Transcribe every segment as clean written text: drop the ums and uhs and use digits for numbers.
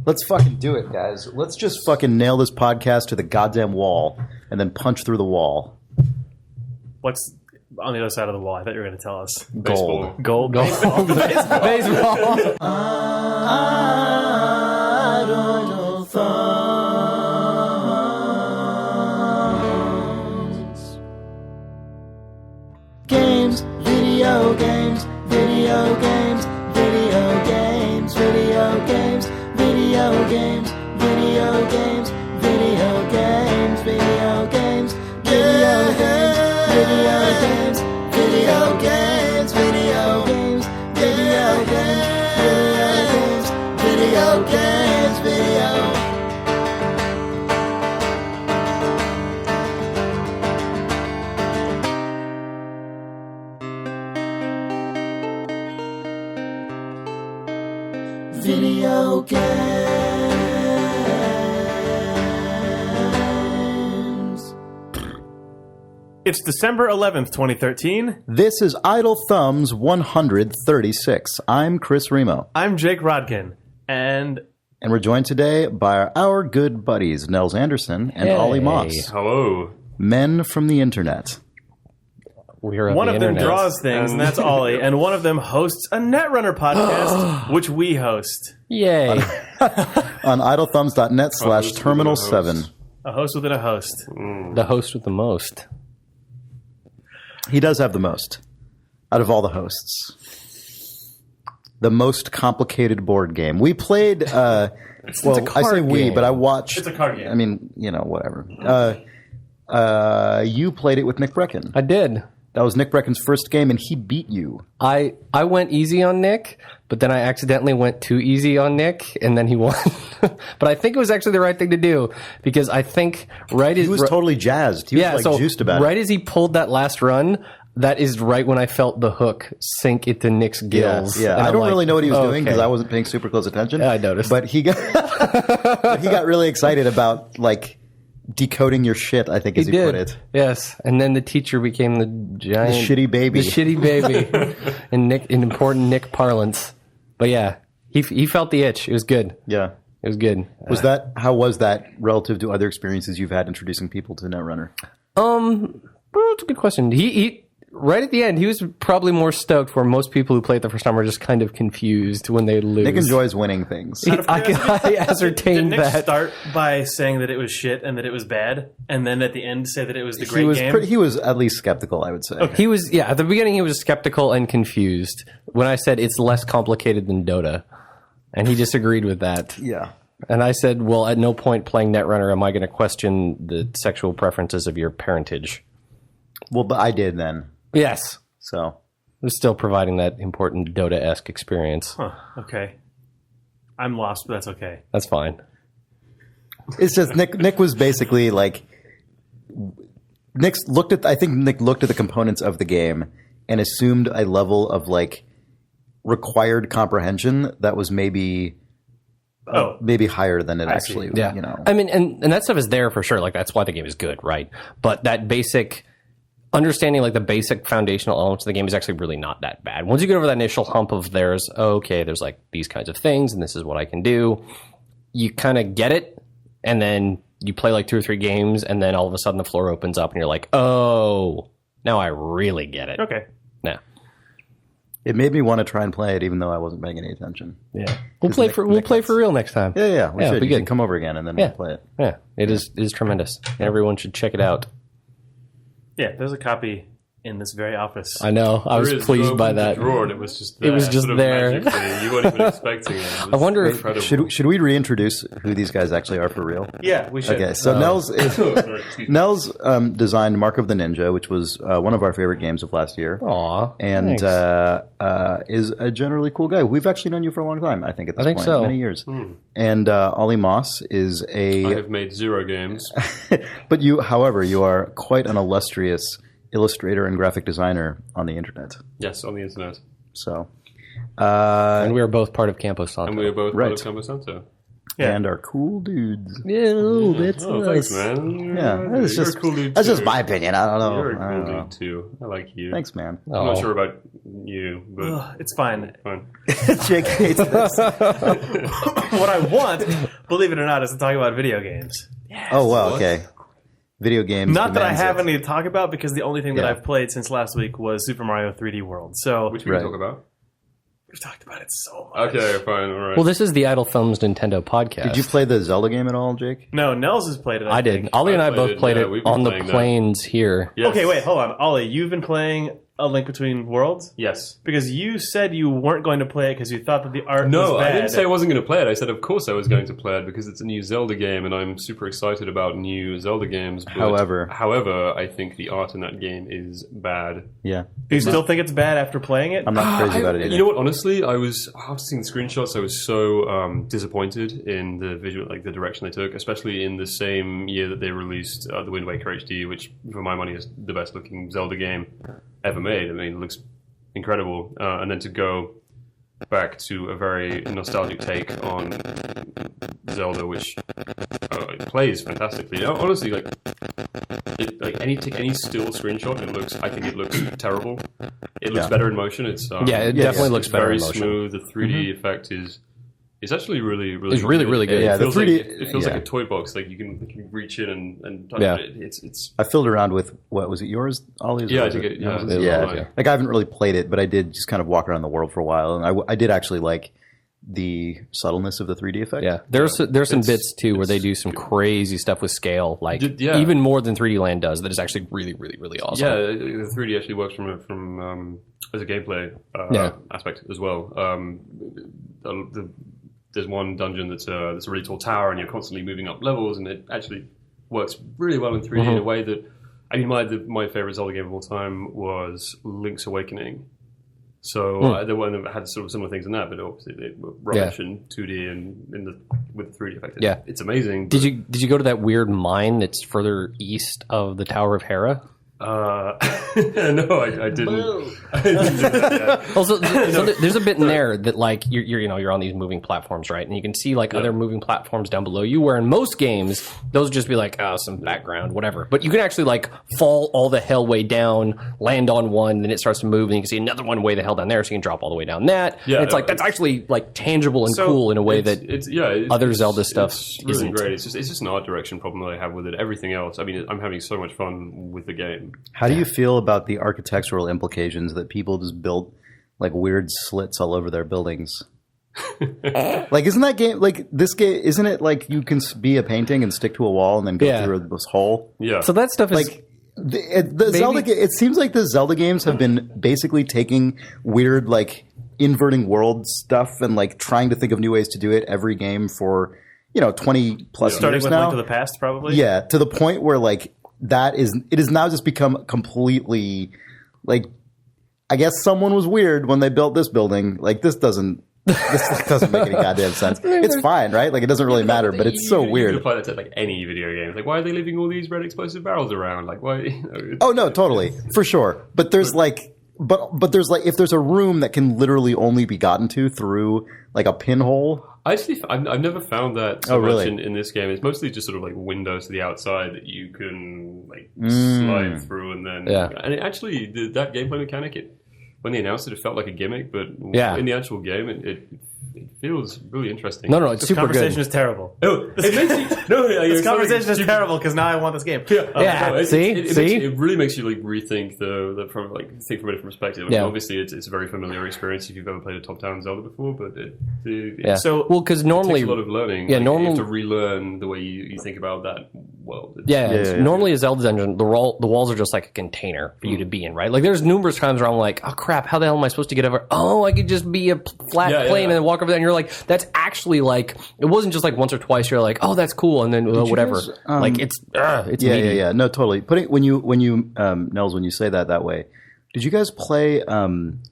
Let's fucking do it, guys. Let's just fucking nail this podcast to the goddamn wall and then punch through the wall. What's on the other side of the wall? I thought you were going to tell us. Gold. Gold. Baseball. Idle thumbs. Games, video games, video games, video games, video games, video games, video games, video games, video games, video games, video games, video games, video games, video games, video games, video. Video games. It's December 11th, 2013. This is Idle Thumbs 136. I'm Chris Remo. I'm Jake Rodkin. And we're joined today by our good buddies, Nels Anderson and Olly Moss. Hello. Men from the internet. We're one of them draws things, and that's Olly. And one of them hosts a Netrunner podcast, which we host. Yay. On idlethumbs.net/terminal7. A host within a host. The host with the most. He does have the most out of all the hosts. The most complicated board game. We played, it's a I say we, game. but I watched. It's a card game. I mean, whatever. You played it with Nick Breckon. I did. That was Nick Breckon's first game, and he beat you. I went easy on Nick, but then I accidentally went too easy on Nick, and then he won. But I think it was actually the right thing to do, because I think he was totally jazzed. He was juiced about it. Right as he pulled that last run, that is right when I felt the hook sink into Nick's gills. Yeah. I don't really know what he was doing because I wasn't paying super close attention. Yeah, I noticed. But he got really excited about decoding your shit, I think, as he put it. Yes, and then the teacher became the giant... The shitty baby. The shitty baby in important Nick parlance. But yeah, he felt the itch. It was good. Yeah. It was good. How was that relative to other experiences you've had introducing people to Netrunner? Well, that's a good question. He right at the end, he was probably more stoked, where most people who play it the first time are just kind of confused when they lose. Nick enjoys winning things. I ascertained Did Nick that. start by saying that it was shit and that it was bad, and then at the end say that it was the great game? He was at least skeptical, I would say. Okay. He was, at the beginning he was skeptical and confused when I said it's less complicated than Dota. And he disagreed with that. Yeah. And I said, well, at no point playing Netrunner am I going to question the sexual preferences of your parentage. Well, but I did then. Yes. So. I was still providing that important Dota-esque experience. Huh. Okay. I'm lost, but that's okay. That's fine. It's just Nick was basically like... Nick looked at the components of the game and assumed a level of required comprehension that was maybe higher than it actually, yeah. I mean, and that stuff is there for sure. That's why the game is good, right? But that basic understanding, the basic foundational elements of the game is actually really not that bad. Once you get over that initial hump of there's these kinds of things and this is what I can do, you kind of get it, and then you play 2 or 3 games, and then all of a sudden the floor opens up and you're like, oh, now I really get it. Okay. Yeah. It made me want to try and play it, even though I wasn't paying any attention. Yeah, we'll play for real next time. Yeah, we should. Be You good. can come over again, and then we'll play it. Yeah, it is tremendous. Everyone should check it out. Yeah, there's a copy in this very office. I know. I was pleased by that. Drawer, and it was just there. It was just there. Magically. You weren't even expecting it. I wonder if should we reintroduce who these guys actually are for real? Yeah, we should. Okay, so Nels designed Mark of the Ninja, which was one of our favorite games of last year. Aw, and is a generally cool guy. We've actually known you for a long time, I think, at this point. So. Many years. And Olly Moss is I have made 0 games. But you are quite an illustrious illustrator and graphic designer on the internet. Yes, on the internet. So, and we are both part of Campo Santo. And we are both part of Campo Santo. Yeah. and are cool dudes. Yeah, that's Oh, thanks, man. Yeah, that's You're just a cool dude that's just too. my opinion. I don't know. You're I a don't cool know. dude too. I like you. Thanks, man. I'm not sure about you, but Ugh, it's fine. fine. Jake hates this. What I want, believe it or not, is to talk about video games. Oh wow, okay. Video games. Not that I demands have it. any to talk about, because the only thing that Yeah. I've played since last week was Super Mario 3D World. So Which we Right. can talk about. we've talked about it so much. Okay, fine, all right. Well, this is the Idle Films Nintendo podcast. Did you play the Zelda game at all, Jake? No, Nels has played it. I did. think. Ollie and I I both played it, played yeah, it we've been on the playing that. planes here. Yes. Okay, wait, hold on. Ollie, you've been playing A Link Between Worlds? Yes. Because you said you weren't going to play it because you thought that the art was No, bad. I didn't say I wasn't going to play it. I said, of course, I was going to play it because it's a new Zelda game, and I'm super excited about new Zelda games. But However, I think the art in that game is bad. yeah, Do you still think it's bad after playing it? I'm not crazy about it either. You know what? Honestly, after seeing the screenshots, I was so disappointed in the visual, like the direction they took, especially in the same year that they released the Wind Waker HD, which, for my money, is the best looking Zelda game ever made. I mean, it looks incredible, and then to go back to a very nostalgic take on Zelda, which it plays fantastically. Honestly, like any still screenshot, I think it looks terrible. It looks better in motion. It's Yeah, it definitely looks better very in motion. smooth. The 3D effect is actually really It's really good. Yeah, It the feels 3D like, it feels yeah. like a toy box. Like you can reach in and touch Yeah. it. It's I filled around with what was it yours, Ollie? Yeah, I Was think it- yeah, was it was yeah. mine. Like I haven't really played it, but I did just kind of walk around the world for a while, and I did actually like the subtleness of the 3D effect. Yeah, there's some It's- bits too where they do some crazy stuff with scale, like Yeah. even more than 3D Land does. That is actually really, really, really awesome. Yeah, the 3D actually works from as a gameplay aspect as well. There's one dungeon that's a really tall tower, and you're constantly moving up levels, and it actually works really well in 3D in a way that. I mean, my favorite Zelda game of all time was Link's Awakening. So the one that had sort of similar things in that, but obviously they were rubbish in 2D and with 3D effect. It's amazing. Did you go to that weird mine that's further east of the Tower of Hera? No, I didn't. I didn't do that. Also, there's a bit in there that like you're on these moving platforms, right? And you can see like other moving platforms down below you. Where in most games, those would just be like some background, whatever. But you can actually like fall all the hell way down, land on one, then it starts to move, and you can see another one way the hell down there, so you can drop all the way down that. Yeah, and it's like that's actually like tangible and cool in a way that other Zelda stuff it's really isn't. great. It's just an art direction problem that I have with it. Everything else, I mean, I'm having so much fun with the game. How do you feel about the architectural implications that people just built like weird slits all over their buildings? Like, isn't that game like this game? Isn't it like you can be a painting and stick to a wall and then go through this hole? Yeah. So that stuff is Like the Zelda. It seems like the Zelda games have been basically taking weird like inverting world stuff and like trying to think of new ways to do it every game for 20 plus Starting years with now. Link to the Past, probably? Yeah, to the point where like it has now just become completely like I guess someone was weird when they built this building. Like this doesn't make any goddamn sense. It's fine, right? Like it doesn't really matter, but it's so You weird. can apply that to like any video game. Like, why are they leaving all these red explosive barrels around? Like, why? Oh no, totally, for sure. But there's like, but there's like, if there's a room that can literally only be gotten to through like a pinhole. Actually, I've never found that so really? much in this game. It's mostly just sort of like windows to the outside that you can like slide through, and then and it actually that gameplay mechanic, when they announced it, it felt like a gimmick, but in the actual game, it feels really interesting. no, it's This super conversation good. is terrible. Oh, it makes you, This conversation is terrible because now I want this game. It really makes you like rethink from a different perspective. I mean, obviously, it's a very familiar experience if you've ever played a top-down Zelda before, but So because normally it takes a lot of learning. Yeah, like, normally you have to relearn the way you think about that world. Normally a Zelda dungeon, the walls are just like a container for you to be in, right? Like there's numerous times where I'm like, oh crap, how the hell am I supposed to get over? Oh, I could just be a flat plane and then walk over there, and you're like, that's actually like, it wasn't just like once or twice. You're like, oh, that's cool, and then whatever. guys, like it's meaty. Yeah. No, totally. When you Nels, when you say that way, did you guys play?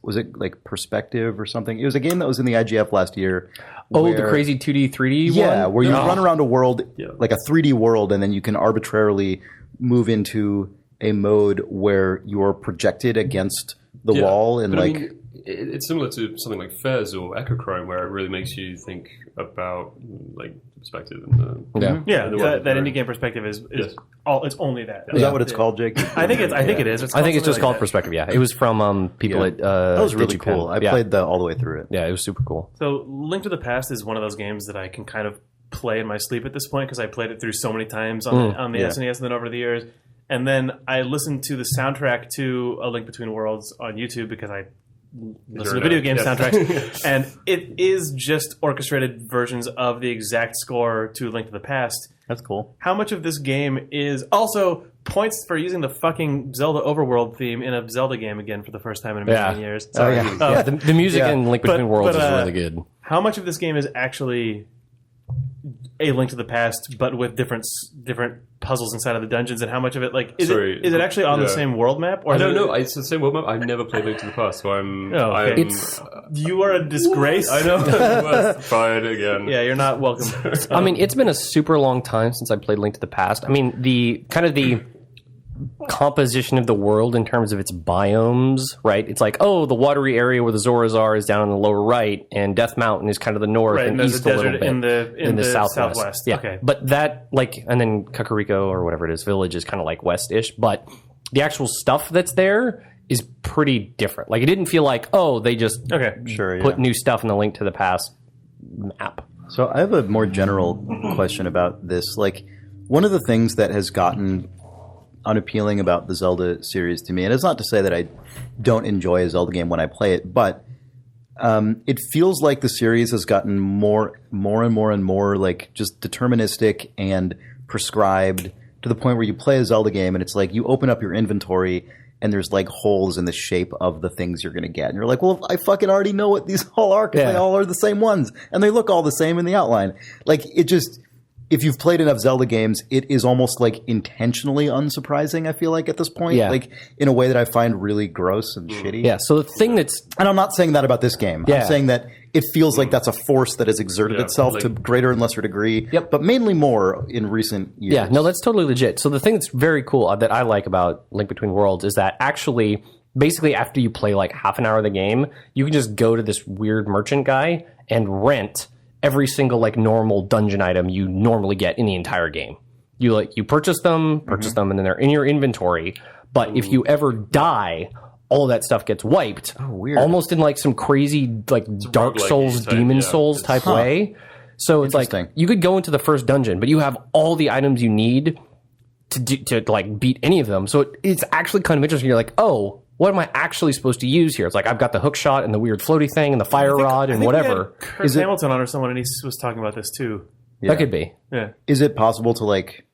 Was it like Perspective or something? It was a game that was in the IGF last year. Oh, the crazy 2D, 3D one? Yeah, where you run around a world, like a 3D world, and then you can arbitrarily move into a mode where you're projected against the wall and it's similar to something like Fez or Echochrome, where it really makes you think about like perspective and that indie game perspective is all. It's only that. Is that what it's called, Jake? I think it is. I think it's just called perspective. Yeah, it was from people at. That was really cool. I played all the way through it. Yeah, it was super cool. So, Link to the Past is one of those games that I can kind of play in my sleep at this point because I played it through so many times on the SNES and then over the years. And then I listened to the soundtrack to A Link Between Worlds on YouTube because I listen to video game soundtracks. And it is just orchestrated versions of the exact score to Link to the Past. That's cool. How much of this game is also points for using the fucking Zelda overworld theme in a Zelda game again for the first time in a million years? Sorry. The music in Link Between Worlds is really good. How much of this game is actually A Link to the Past, but with different puzzles inside of the dungeons, and how much of it is it actually on the same world map? Or I don't know. It's the same world map. I've never played Link to the Past, so you are a disgrace. I know. Fired again. Yeah, you're not welcome. I mean, it's been a super long time since I played Link to the Past. I mean, the composition of the world in terms of its biomes, right? It's like, the watery area where the Zoras are is down in the lower right, and Death Mountain is kind of the north, and east a little bit in the southwest. Yeah, okay. But that, and then Kakariko or whatever it is, village is kind of like west-ish, but the actual stuff that's there is pretty different. Like, it didn't feel like, they just put new stuff in the Link to the Past map. So I have a more general question about this. Like, one of the things that has gotten unappealing about the Zelda series to me, and it's not to say that I don't enjoy a Zelda game when I play it, but it feels like the series has gotten more and more like just deterministic and prescribed to the point where you play a Zelda game and it's like you open up your inventory and there's like holes in the shape of the things you're going to get. And you're like, well, I fucking already know what these all are because they all are the same ones and they look all the same in the outline. Like, it just... If you've played enough Zelda games, it is almost like intentionally unsurprising, I feel like, at this point. Yeah. Like, in a way that I find really gross and shitty. Yeah, so the thing that's... And I'm not saying that about this game. Yeah. I'm saying that it feels like that's a force that has exerted itself to greater and lesser degree, but mainly more in recent years. Yeah, no, that's totally legit. So the thing that's very cool that I like about Link Between Worlds is that actually, basically after you play like half an hour of the game, you can just go to this weird merchant guy and rent every single like normal dungeon item you normally get in the entire game. You purchase them, and then they're in your inventory. But if you ever die, all of that stuff gets wiped. Oh, weird. Almost in like some crazy like Dark Souls, Demon Souls type way. So it's like you could go into the first dungeon, but you have all the items you need to like beat any of them. So it's actually kind of interesting. You're like, what am I actually supposed to use here? It's like, I've got the hook shot and the weird floaty thing and the fire rod and whatever. Kurt Hamilton on or someone, and he was talking about this too. Yeah. That could be. Yeah. Is it possible to like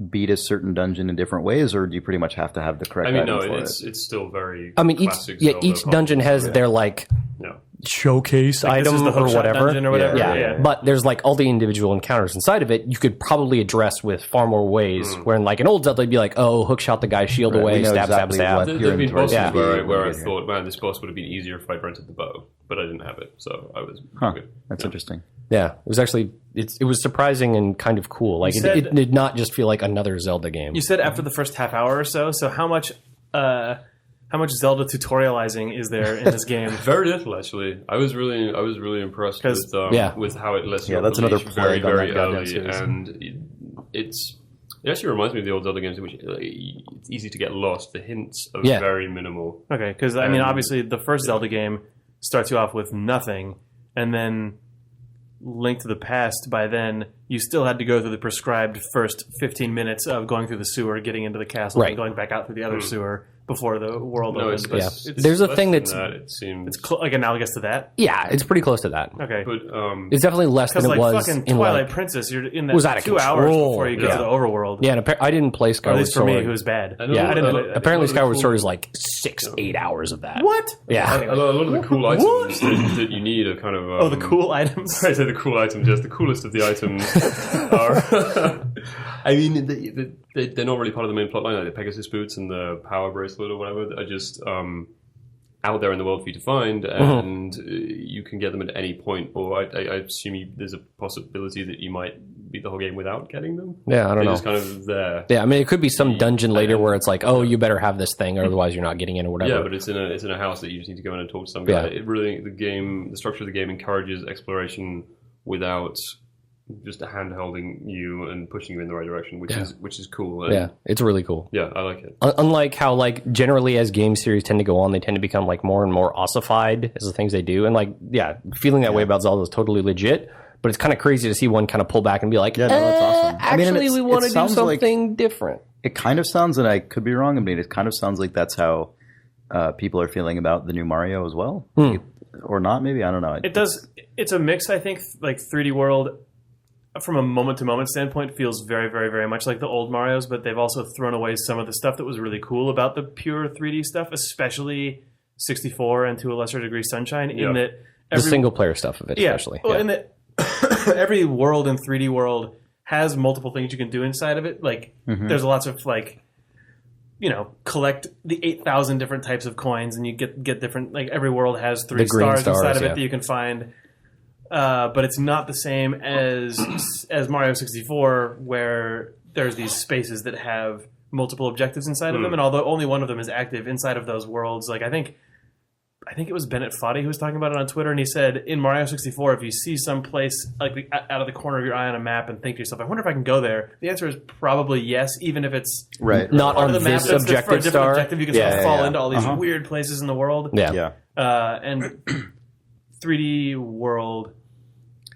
beat a certain dungeon in different ways, or do you pretty much have to have the correct item for it? It's still very. I mean, each dungeon has their like showcase item or whatever. Yeah. But there's like all the individual encounters inside of it. You could probably address with far more ways. Where in like an old Zelda, you'd be like, hook shot the guy's shield away, stab. There've been bosses where I thought, man, this boss would have been easier if I'd rented the bow, but I didn't have it, so I was good. That's interesting. Yeah, it was actually it was surprising and kind of cool. Like it did not just feel like another Zelda game. You said after the first half hour or so. So how much Zelda tutorializing is there in this game? Very little, actually. I was really impressed with how it lets you that's another very early, and it actually reminds me of the old Zelda games in which it's easy to get lost. The hints are very minimal. Okay, because I mean, obviously, the first Zelda game starts you off with nothing, and then Link to the Past, by then, you still had to go through the prescribed first 15 minutes of going through the sewer, getting into the castle, and going back out through the other sewer before the world opens. There's a thing that's... It seems... It's like analogous to that? Yeah, it's pretty close to that. Okay. But, it's definitely less than it was fucking in Twilight Princess, you're in that was out of 2 hours before you get to the overworld. Yeah, and I didn't play Skyward Sword. At least for me, it was bad. Apparently Skyward Sword is like 6-8 hours of that. What? Yeah. A lot of the cool items that you need are kind of... the cool items? I say the cool items, yes. The coolest of the items are... I mean, they're not really part of the main plotline, like the Pegasus boots and the power bracelet or whatever. Are just out there in the world for you to find, and you can get them at any point. Or I assume there's a possibility that you might beat the whole game without getting them. Yeah, I don't They're know. just kind of there. Yeah, I mean, it could be some dungeon later where it's like, oh, you better have this thing, or otherwise you're not getting in or whatever. Yeah, but it's in a house that you just need to go in and talk to some guy. Yeah. It really the structure of the game encourages exploration without just hand-holding you and pushing you in the right direction, which is cool. And Yeah, it's really cool. yeah, I like it. Unlike how, like, generally as game series tend to go on, they tend to become, like, more and more ossified as the things they do. And, like, yeah, feeling that way about Zelda is totally legit. But it's kind of crazy to see one kind of pull back and be like, Yeah, no, that's awesome. I mean, actually, we want to do something different. It kind of sounds, and I could be wrong, I mean, it kind of sounds like that's how people are feeling about the new Mario as well. Or not, maybe? I don't know. It does. It's a mix, I think. Like 3D World, from a moment-to-moment standpoint, feels very, very, very much like the old Marios, but they've also thrown away some of the stuff that was really cool about the pure 3D stuff, especially 64 and to a lesser degree Sunshine, in that The single-player stuff of it, especially. Well, in that every world in 3D World has multiple things you can do inside of it. Like, there's lots of, like, you know, collect the 8,000 different types of coins, and you get different. Like, every world has 3 stars inside of it that you can find. But it's not the same as Mario 64, where there's these spaces that have multiple objectives inside of them, and although only one of them is active inside of those worlds, like I think it was Bennett Foddy who was talking about it on Twitter, and he said in Mario 64, if you see some place like out of the corner of your eye on a map and think to yourself, I wonder if I can go there, the answer is probably yes, even if it's not on the map this objective for a different star. objective. You can sort of fall into all these weird places in the world. Yeah. And 3D World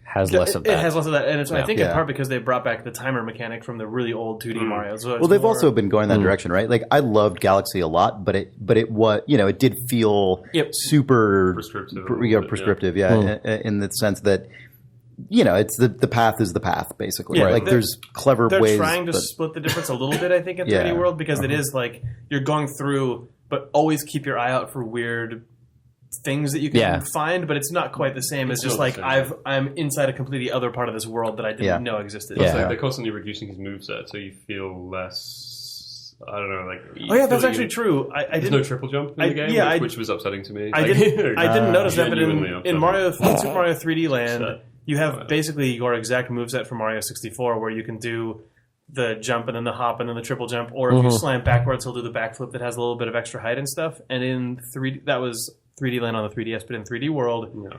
has less of that. It has less of that, and it's I think in part because they brought back the timer mechanic from the really old 2D Mario. So well, they've also been going that direction, right? Like I loved Galaxy a lot, but it was it did feel super prescriptive, in the sense that it's the path is the path basically. Yeah, like there's clever they're ways. They're trying to split the difference a little bit, I think, in 3D World because it is like you're going through, but always keep your eye out for weird things that you can find, but it's not quite the same as just like I'm inside a completely other part of this world that I didn't know existed. It's like they're constantly reducing his moveset, so you feel less. I don't know, like. Oh yeah, that's actually true. There's no triple jump in the game, which was upsetting to me. I didn't notice that, but in Mario Super Mario 3D Land, you have basically your exact moveset from Mario 64, where you can do the jump and then the hop and then the triple jump, or if you slam backwards, he'll do the backflip that has a little bit of extra height and stuff. And in 3D, that was 3D Land on the 3DS, but in 3D World,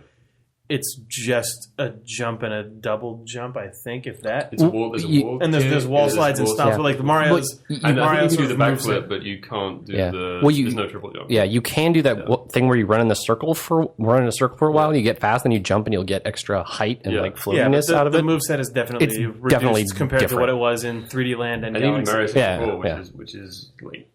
it's just a jump and a double jump, I think, if that. It's a wall, there's a wall. And there's wall slides and stuff, but like the Mario's... And I think you can do the backflip, but you can't do there's no triple jump. Yeah, you can do that thing where you run in a circle for a while, and you get fast, and you jump, and you'll get extra height and like floatiness out of it. The moveset is definitely reduced compared to what it was in 3D Land and even Mario 64, yeah. which is like,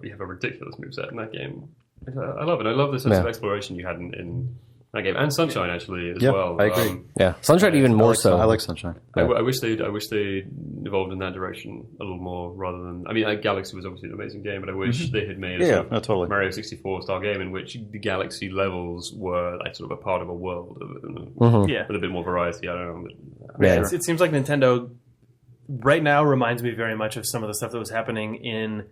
you have a ridiculous moveset in that game. I love it. I love the sense of exploration you had in that game, and Sunshine actually as well. I agree. Sunshine even more so. I like Sunshine. I wish they evolved in that direction a little more, rather than. I mean, Galaxy was obviously an amazing game, but I wish they had made a Mario 64 style game in which the Galaxy levels were like sort of a part of a world, with a bit more variety. I don't know. It seems like Nintendo right now reminds me very much of some of the stuff that was happening in.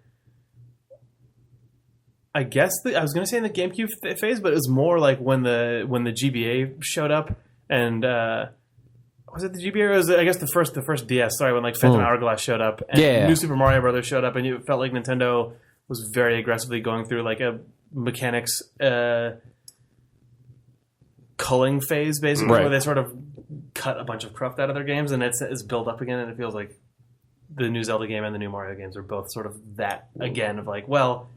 I guess I was going to say in the GameCube phase, but it was more like when the GBA showed up, and was it the GBA? Or was it, I guess the first DS. Sorry, when like Phantom Hourglass showed up, and New Super Mario Brothers showed up, and it felt like Nintendo was very aggressively going through like a mechanics culling phase, basically, where they sort of cut a bunch of cruft out of their games, and it's built up again, and it feels like the new Zelda game and the new Mario games are both sort of that again of like, well.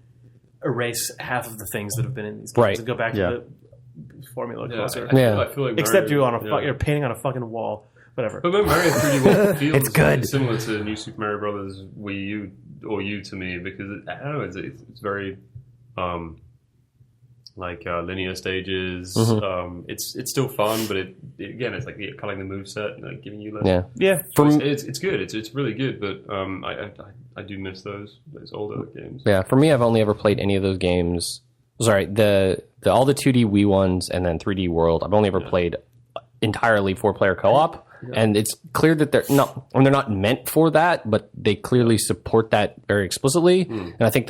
Erase half of the things that have been in these games and go back to the formula closer. I feel like Mario, except you're painting on a fucking wall. Whatever. But Mario 3D World feels it's good. Similar to New Super Mario Brothers Wii U or U to me, because I don't know, it's very linear stages. It's still fun, but it's like cutting the moveset and like, giving you less. It's good. It's really good, but I do miss those older games. Yeah, for me, I've only ever played any of those games. Sorry, all the 2D Wii ones and then 3D World. I've only ever played entirely 4-player co-op. And it's clear that they're not meant for that, but they clearly support that very explicitly. And I think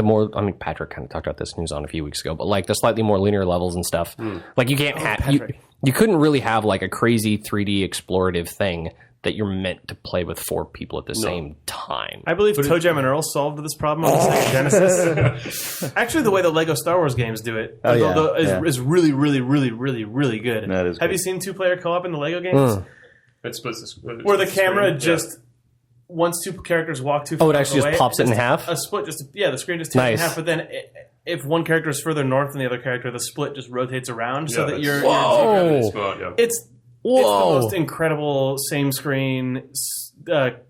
Patrick kind of talked about this news on a few weeks ago, but like the slightly more linear levels and stuff, like you can't you couldn't really have like a crazy 3D explorative thing that you're meant to play with 4 people at the same time. I believe Toe Jam and Earl solved this problem on the Sega Genesis. Actually, the way the Lego Star Wars games do it is really, really, really, really, really good. That is Have good. you seen 2-player co-op in the Lego games? It splits Where the camera just, once 2 characters walk too far Oh, it actually away, just pops it in half? A split, the screen just takes it in half, but then if one character is further north than the other character, the split just rotates around so that you're... Smart, yeah. It's the most incredible same screen co-op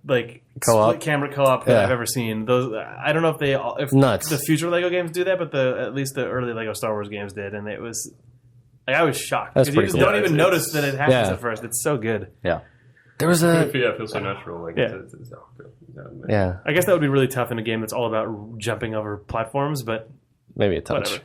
split camera co-op that I've ever seen. Those I don't know if Nuts. the future Lego games do that, but at least the early Lego Star Wars games did, and it was I was shocked. That's You pretty just cool. don't even notice that it happens Yeah. at first. It's so good. Yeah. There was a... It feels so natural. Like, Yeah. I guess that would be really tough in a game that's all about jumping over platforms, but Maybe a touch.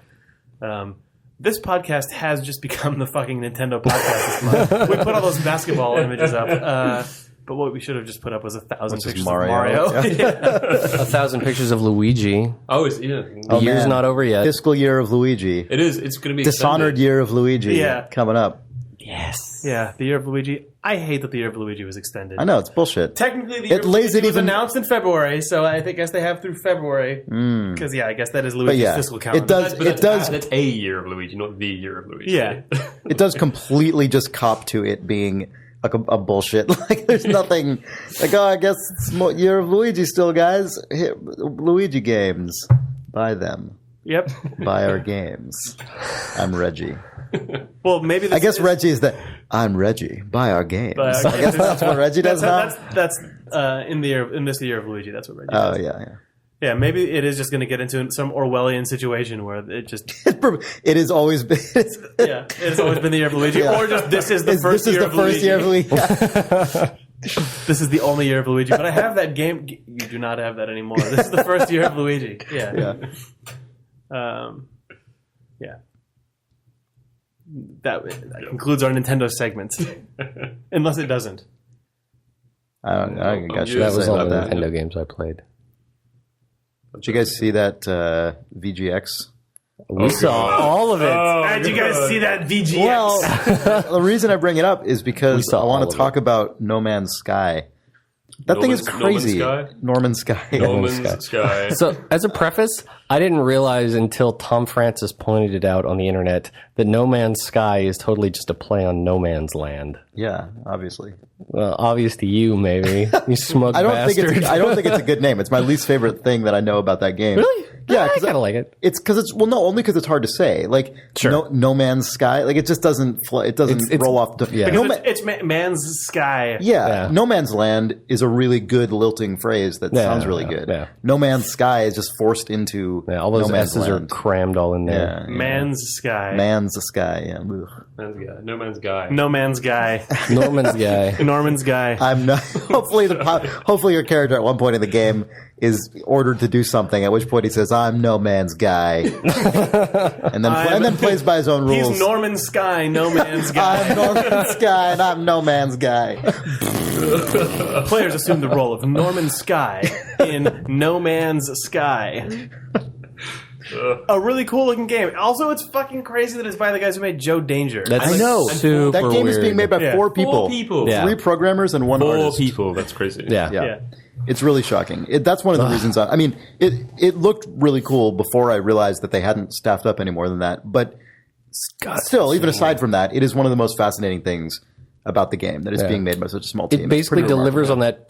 whatever. This podcast has just become the fucking Nintendo podcast this month. We put all those basketball images up. But what we should have just put up was 1,000 pictures Mario. of Mario. 1,000 pictures of Luigi. Oh, The year's man. not over yet. Fiscal year of Luigi. it is. It's going to be Dishonored extended. year of Luigi. Yeah. Coming up. Yes. Yeah, the Year of Luigi. I hate that the Year of Luigi was extended. I know, it's bullshit. Technically, the Year of lays Luigi it was even- announced in February, so I guess they have through February. Because, I guess that is Luigi's yeah, fiscal calendar. it does. But that's a year of Luigi, not the year of Luigi. Yeah. It does completely just cop to it being a bullshit. Like, there's nothing. Like, oh, I guess it's year of Luigi still, guys. Here, Luigi games. Buy them. Yep. Buy our games. I'm Reggie. Well, maybe this I guess is, Reggie is the. I'm Reggie. Buy our games. Buy our I guess that's what Reggie does now. That's in this Year of Luigi. That's what Reggie Oh does. yeah. Yeah, maybe it is just going to get into some Orwellian situation where it just It has always been. it has always been the Year of Luigi, Yeah. or just this is the first This is year the of first Luigi. year of Luigi. This is the only Year of Luigi, but I have that game. You do not have that anymore. This is the first Year of Luigi. Yeah. Yeah. That concludes our Nintendo segment, unless it doesn't. I don't got you. That was all about the that. Nintendo games I played. Did you guys see that VGX? We saw all of it. Did you guys see that VGX? Well, the reason I bring it up is because saw I want all to of talk about No Man's Sky. That thing is crazy. Norman Sky. Norman's Sky. So, as a preface, I didn't realize until Tom Francis pointed it out on the internet that No Man's Sky is totally just a play on No Man's Land. Yeah, obviously. Well, obvious to you, maybe. You smug I don't bastard. think it's a good name. It's my least favorite thing that I know about that game. Really? Yeah, I because kind of like it. it's because it's only because it's hard to say. Like Sure. no Man's Sky. Like it just doesn't It's- roll off. yeah. No Because it's Man's Sky. Yeah, No Man's Land is a really good lilting phrase that sounds really good. yeah. No Man's Sky is just forced into Yeah, all those No Man's S's are Land. crammed all in there. Yeah, Man's Sky. Man's the Sky. Yeah. Ugh. Man's Guy. No Man's Guy. No Man's Guy. Norman's guy. Norman's Guy. I'm not. Hopefully, your character at one point in the game is ordered to do something. At which point he says, "I'm No Man's Guy," and then plays by his own rules. He's Norman Sky, No Man's Guy. I'm Norman Sky, and I'm No Man's Guy. Players assume the role of Norman Sky in No Man's Sky. A really cool looking game. Also, it's fucking crazy that it's by the guys who made Joe Danger. That's I know. super That game is being made by Yeah. 4 people. 4 people. Yeah. 3 programmers and 1 4 artist. people. That's crazy. Yeah. Yeah. It's really shocking. That's one of the reasons. I mean, it looked really cool before I realized that they hadn't staffed up any more than that. But still, even aside from that, it is one of the most fascinating things about the game that is being made by such a small team. It It's basically pretty delivers remarkable. on that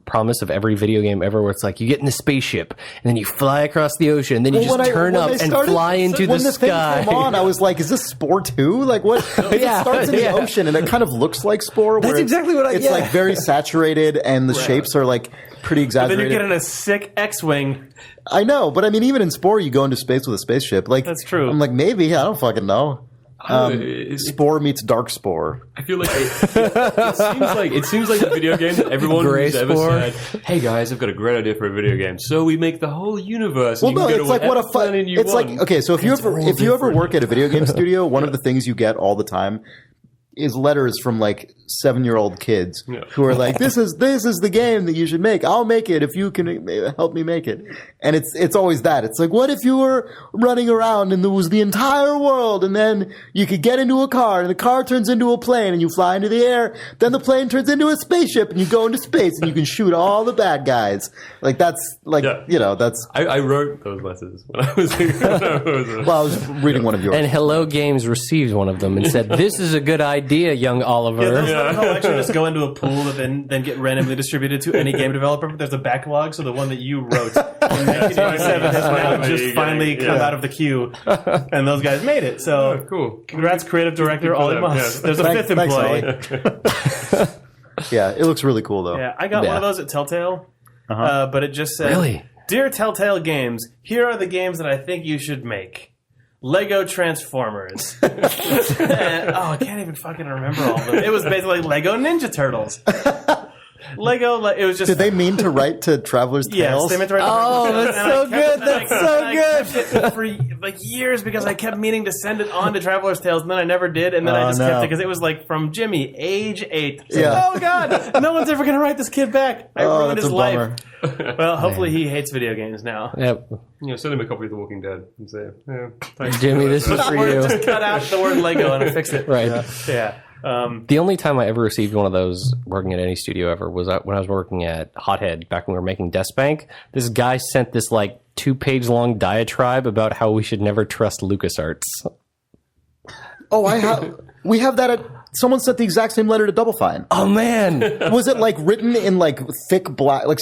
promise of every video game ever, where it's like you get in a spaceship and then you fly across the ocean, and then you Well, just turn when up they and started- fly into when the thing sky. came on, I was like, "Is this Spore 2? Like what?" It Yeah, starts in the yeah. ocean, and it kind of looks like Spore. That's where exactly what I- It's yeah. like very saturated, and the shapes are like pretty Then exaggerated. you get in a sick X-Wing. I know, but I mean, even in Spore, you go into space with a spaceship. Like That's true. I'm like, maybe I don't fucking know. It's- Spore meets Dark Spore. I feel like it seems like the video game that everyone Gray who's ever Spore. said, "Hey guys, I've got a great idea for a video game." So we make the whole universe. Well, and you no, can go it's to like what a whatever fun. planet you It's want. like okay, so if you ever work at a video game studio, one of the things you get all the time is letters from like 7-year-old kids who are like, this is the game that you should make. I'll make it if you can help me make it. And it's always that. It's like, what if you were running around and there was the entire world, and then you could get into a car and the car turns into a plane and you fly into the air, then the plane turns into a spaceship and you go into space and you can shoot all the bad guys. Like that's like that's. I wrote those letters when I was. Well, I was reading one of yours. And Hello Games received one of them and said, "This is a good idea, young Oliver." Those actually just go into a pool that then get randomly distributed to any game developer. But there's a backlog, so the one that you wrote in 1997 has now just finally come out of the queue, and those guys made it. So cool. Congrats, creative director Olly Moss. There's a fifth employee. Yeah, it looks really cool though. Yeah, I got one of those at Telltale, but it just said, Really? "Dear Telltale Games, here are the games that I think you should make. Lego Transformers." I can't even fucking remember all of them. It was basically Lego Ninja Turtles. It was just... Did they mean to write to Traveler's Yes, Tales? they meant to write to Traveler's Tales. That's so good. That's so good. I kept it for like years because I kept meaning to send it on to Traveler's Tales, and then I never did, and then I just kept it because it was like from Jimmy, age 8. So, oh God, no one's ever going to write this kid back. I ruined his life. Well, hopefully he hates video games now. Yep. Send him a copy of The Walking Dead and say, thanks. Jimmy, this is for you. Just cut out the word Lego and fix it. Right. Yeah. The only time I ever received one of those working at any studio ever was when I was working at Hothead back when we were making Death Bank. This guy sent this like 2-page long diatribe about how we should never trust LucasArts. Oh, we have that at... Someone sent the exact same letter to Double Fine. Oh man, was it like written in like thick black, like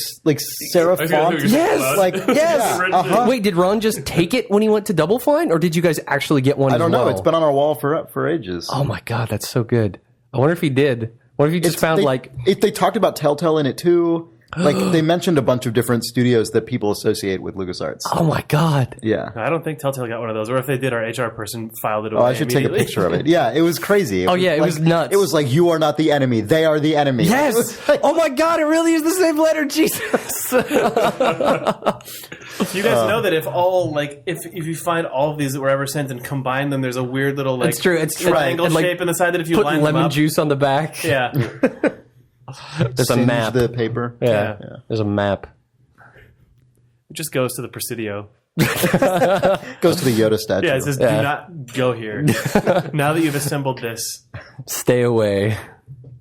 serif font? Yes, like yes. Yeah. Wait, did Ron just take it when he went to Double Fine, or did you guys actually get one? I don't know. Well? It's been on our wall for ages. Oh my god, that's so good. I wonder if he did. What if he just found they talked about Telltale in it too. Like they mentioned a bunch of different studios that people associate with LucasArts. Oh my god! Yeah, I don't think Telltale got one of those, or if they did, our HR person filed it away. Oh, I should take a picture of it. Yeah, it was crazy. It was nuts. It was like, you are not the enemy; they are the enemy. Yes. Oh my god! It really is the same letter. Jesus. You guys know that if you find all of these that were ever sent and combine them, there's a weird little like it's true. It's triangle shape in the side that if you put line lemon them up, juice on the back. Yeah. There's a map. The paper. Yeah. There's a map. It just goes to the Presidio. Goes to the Yoda statue. Yeah, it says, "Do not go here." Now that you've assembled this, stay away.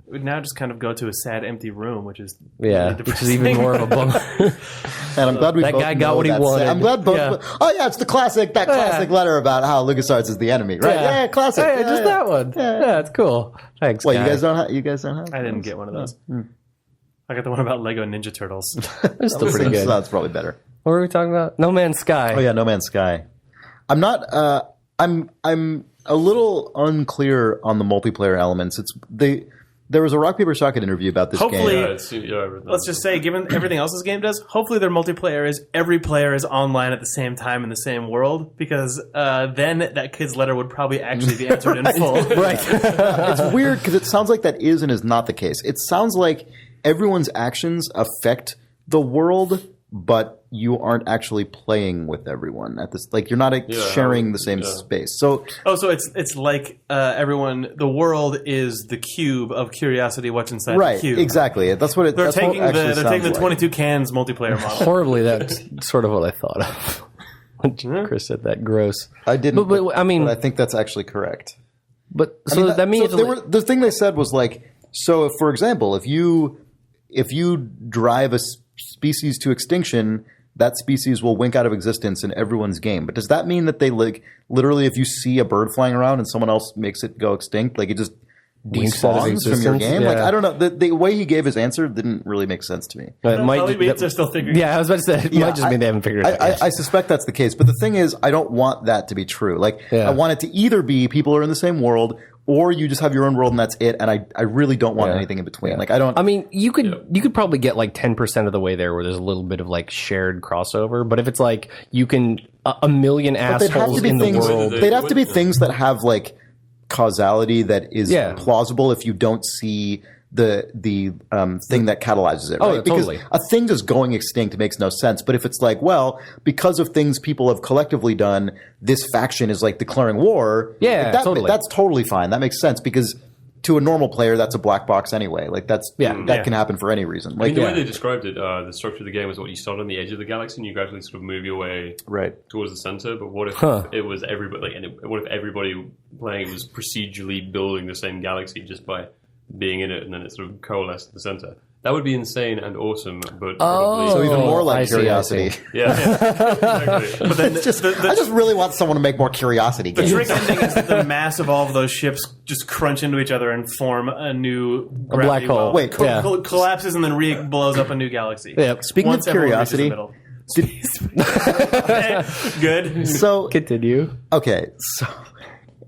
it would now just kind of go to a sad, empty room, which is which is even more of a bummer. And I'm glad that both guy got what he wanted. I'm glad both. Yeah. Oh yeah, it's the classic letter about how LucasArts is the enemy, right? Yeah, classic. Yeah, just that one. Yeah, it's cool. Thanks. Well, guy. you guys don't have. I didn't get one of those. I got the one about Lego Ninja Turtles. It's still pretty good. That's probably better. What were we talking about? No Man's Sky. Oh yeah, No Man's Sky. I'm not. I'm a little unclear on the multiplayer elements. There was a Rock Paper Shotgun interview about this game. Let's just say, given everything else this game does, hopefully their multiplayer is every player is online at the same time in the same world, because then that kid's letter would probably actually be answered in full. Right. It's weird because it sounds like that is and is not the case. It sounds like everyone's actions affect the world, but you aren't actually playing with everyone at this. Like you're not sharing the same space. So it's like everyone. The world is the cube of curiosity. What's inside the cube? Right. Exactly. That's what it. They're taking the like. 22 cans multiplayer model. Horribly, that's sort of what I thought of when Chris said that. Gross. I didn't. But I mean, I think that's actually correct. But that means the thing they said was like, so if, for example, if you drive a species to extinction, that species will wink out of existence in everyone's game. But does that mean that they literally, if you see a bird flying around and someone else makes it go extinct, like it just despawns from your game? Yeah. Like I don't know. The way he gave his answer didn't really make sense to me. It might they're still figuring. Yeah, I was about to say it might just mean they haven't figured it out. I suspect that's the case. But the thing is, I don't want that to be true. Like I want it to either be people are in the same world, or you just have your own world and that's it. And I really don't want anything in between. Like I don't. I mean, you could probably get like 10% of the way there where there's a little bit of like shared crossover. But if it's like you can a million assholes in the world, they'd have to be things that have like causality that is plausible if you don't see the thing that catalyzes it, right? Because totally. a thing just going extinct makes no sense. But if it's like, well, because of things people have collectively done, this faction is like declaring war. Yeah, totally. That's totally fine. That makes sense because to a normal player, that's a black box anyway. Like that can happen for any reason. Like the way they described it, the structure of the game was what you start on the edge of the galaxy and you gradually sort of move your way towards the center. But what if it was everybody? What if everybody playing was procedurally building the same galaxy just by being in it, and then it sort of coalesced at the center? That would be insane and awesome, but probably... So even more like Curiosity. Yeah, exactly. But then I just really want someone to make more Curiosity games. The trick ending is that the mass of all of those ships just crunch into each other and form a new black hole. well. Wait, collapses and then blows up a new galaxy. Yeah. Speaking Once of everyone reaches Curiosity... the middle. Good. So, Continue. okay, so...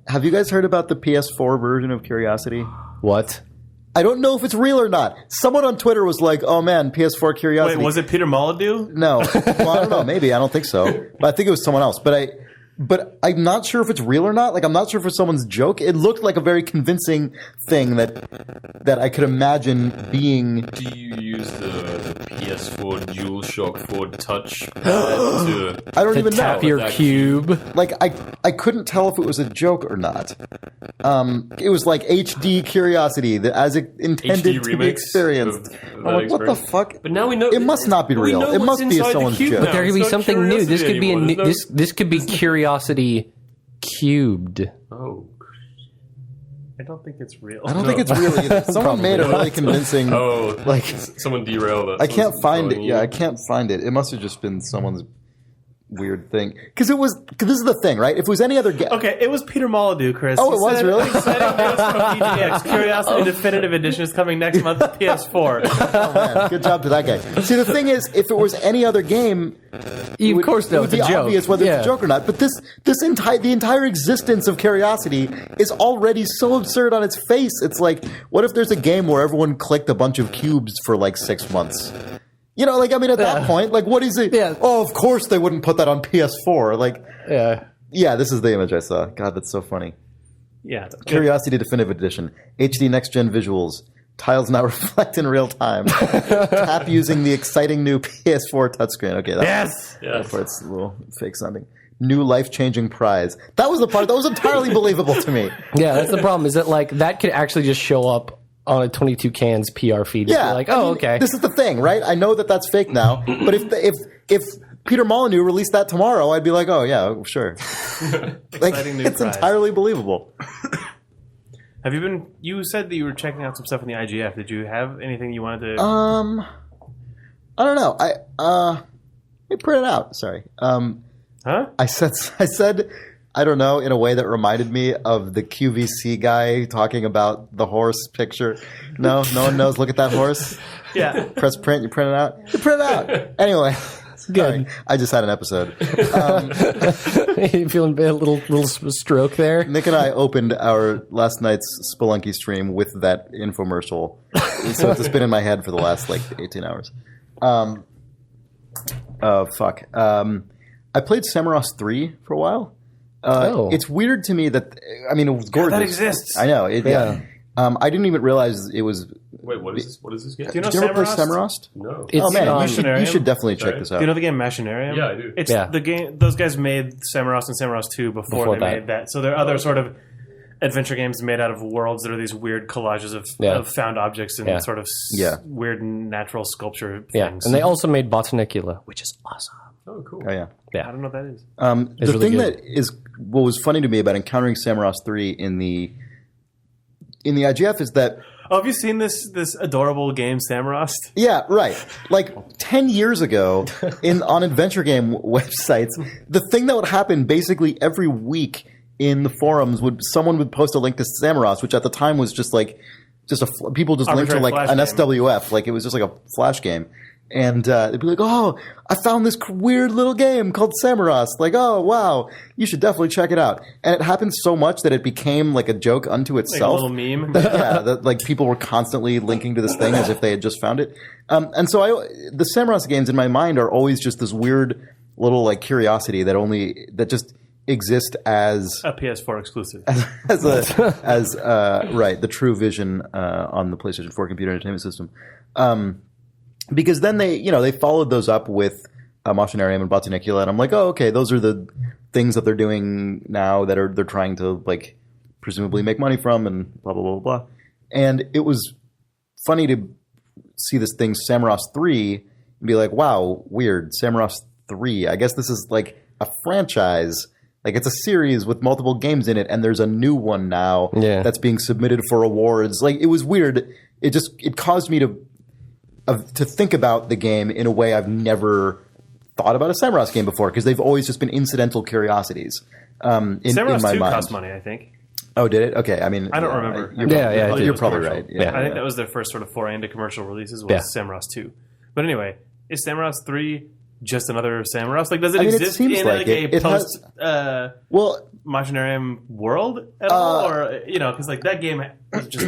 Have you guys heard about the PS4 version of Curiosity? What? I don't know if it's real or not. Someone on Twitter was like, "Oh man, PS4 Curiosity." Wait, was it Peter Molyneux? No, well, I don't know. Maybe I don't think so. But I think it was someone else. But I'm not sure if it's real or not. Like, I'm not sure if it's someone's joke. It looked like a very convincing thing that I could imagine being. Do you use the PS4 DualShock 4 touch to I don't even Tap know. your cube. Like, I couldn't tell if it was a joke or not. It was like HD Curiosity as it intended to be experienced. I'm like, what the fuck? But now we know it must not be real. It must be someone's joke. But there could be It's not something new. This Curiosity could be a anymore. new, this could be Curiosity cubed. Oh. I don't think it's real. I don't think it's real either. Someone made a really convincing. Oh, like someone derailed it. I can't find it. Someone's Yeah, I can't find it. It must have just been someone's weird thing. Because it was. Cause this is the thing, right? If it was any other game. Okay, it was Peter Molyneux, Chris. Oh, He it was said really? Exciting news from PGX. Curiosity Definitive Edition is coming next month to PS4. Oh man, good job to that guy. See, the thing is, if it was any other game, Of course, it no, would it's be a joke. obvious whether it's a joke or not. But the entire existence of Curiosity is already so absurd on its face. It's like, what if there's a game where everyone clicked a bunch of cubes for like 6 months? You know, like, I mean, at that point, like, what is it? Yeah. Oh, of course they wouldn't put that on PS4. Like, Yeah. this is the image I saw. God, that's so funny. Yeah. Curiosity Definitive Edition. HD Next Gen visuals. Tiles now reflect in real time. Tap using the exciting new PS4 touchscreen. Okay, Yes. that part's a little fake sounding. New life-changing prize. That was the part that was entirely believable to me. Yeah, that's the problem. Is that like that could actually just show up on a 22 Cans PR feed? Yeah, Like, I mean, okay. This is the thing, right? I know that that's fake now, but if Peter Molyneux released that tomorrow, I'd be like, oh yeah, sure. Like, Exciting new it's prize. entirely believable. Have you been? You said that you were checking out some stuff in the IGF. Did you have anything you wanted to? I don't know. Let me print it out. Sorry. Huh? I said, I don't know, in a way that reminded me of the QVC guy talking about the horse picture. No one knows. Look at that horse. Yeah. Press print. You print it out. You print it out. Anyway, good. I just had an episode. You feeling a little stroke there? Nick and I opened our last night's Spelunky stream with that infomercial, so it's just been in my head for the last 18 hours. Fuck. I played Samorost 3 for a while. It's weird to me that it was gorgeous. that exists. I know. Yeah. I didn't even realize it was. Wait, what is this? What is this game? Do you know Did you ever play Samorost? Samorost? No. It's, Oh man, Machinarium? you should definitely check Sorry? this Do out. you know the game Machinarium? Yeah, I do. It's Yeah. the game. Those guys made Samorost and Samorost 2 before they made that. So there are other sort of adventure games made out of worlds that are these weird collages of found objects and sort of weird natural sculpture things. And they also made Botanicula, which is awesome. Oh, cool. Oh yeah. I don't know what that is. The really thing good. that is what was funny to me about encountering Samorost 3 in the IGF is that. Oh, have you seen this adorable game, Samorost? Yeah, right. 10 years ago, on adventure game websites, the thing that would happen basically every week in the forums someone would post a link to Samorost, which at the time was just people just linked to Arbitrary an flash game. SWF, it was just like a flash game. And they'd be like, "Oh, I found this weird little game called Samorost. Oh, wow, you should definitely check it out." And it happened so much that it became like a joke unto itself. Like a little meme. That people were constantly linking to this thing as if they had just found it. And so the Samorost games in my mind are always just this weird little curiosity that just exist as A PS4 exclusive. right, the true vision on the PlayStation 4 computer entertainment system. Because then they followed those up with Machinarium and Botanicula, and I'm like, oh, okay, those are the things that they're doing now that they're trying to presumably make money from, and blah blah blah blah. And it was funny to see this thing, Samorost 3, and be like, wow, weird, Samorost 3. I guess this is like a franchise. Like, it's a series with multiple games in it, and there's a new one now that's being submitted for awards. Like, it was weird. It caused me to think about the game in a way I've never thought about a Samorost game before, because they've always just been incidental curiosities in Samorost my 2 mind. cost money, I think. Oh, did it? Okay, I mean... I don't remember. You're probably right. I think that was their first sort of foray into commercial releases was Samorost 2. But anyway, is Samorost 3 just another Samorost? Like, does it exist in like a post Machinarium world at all? Or, because like that game was just...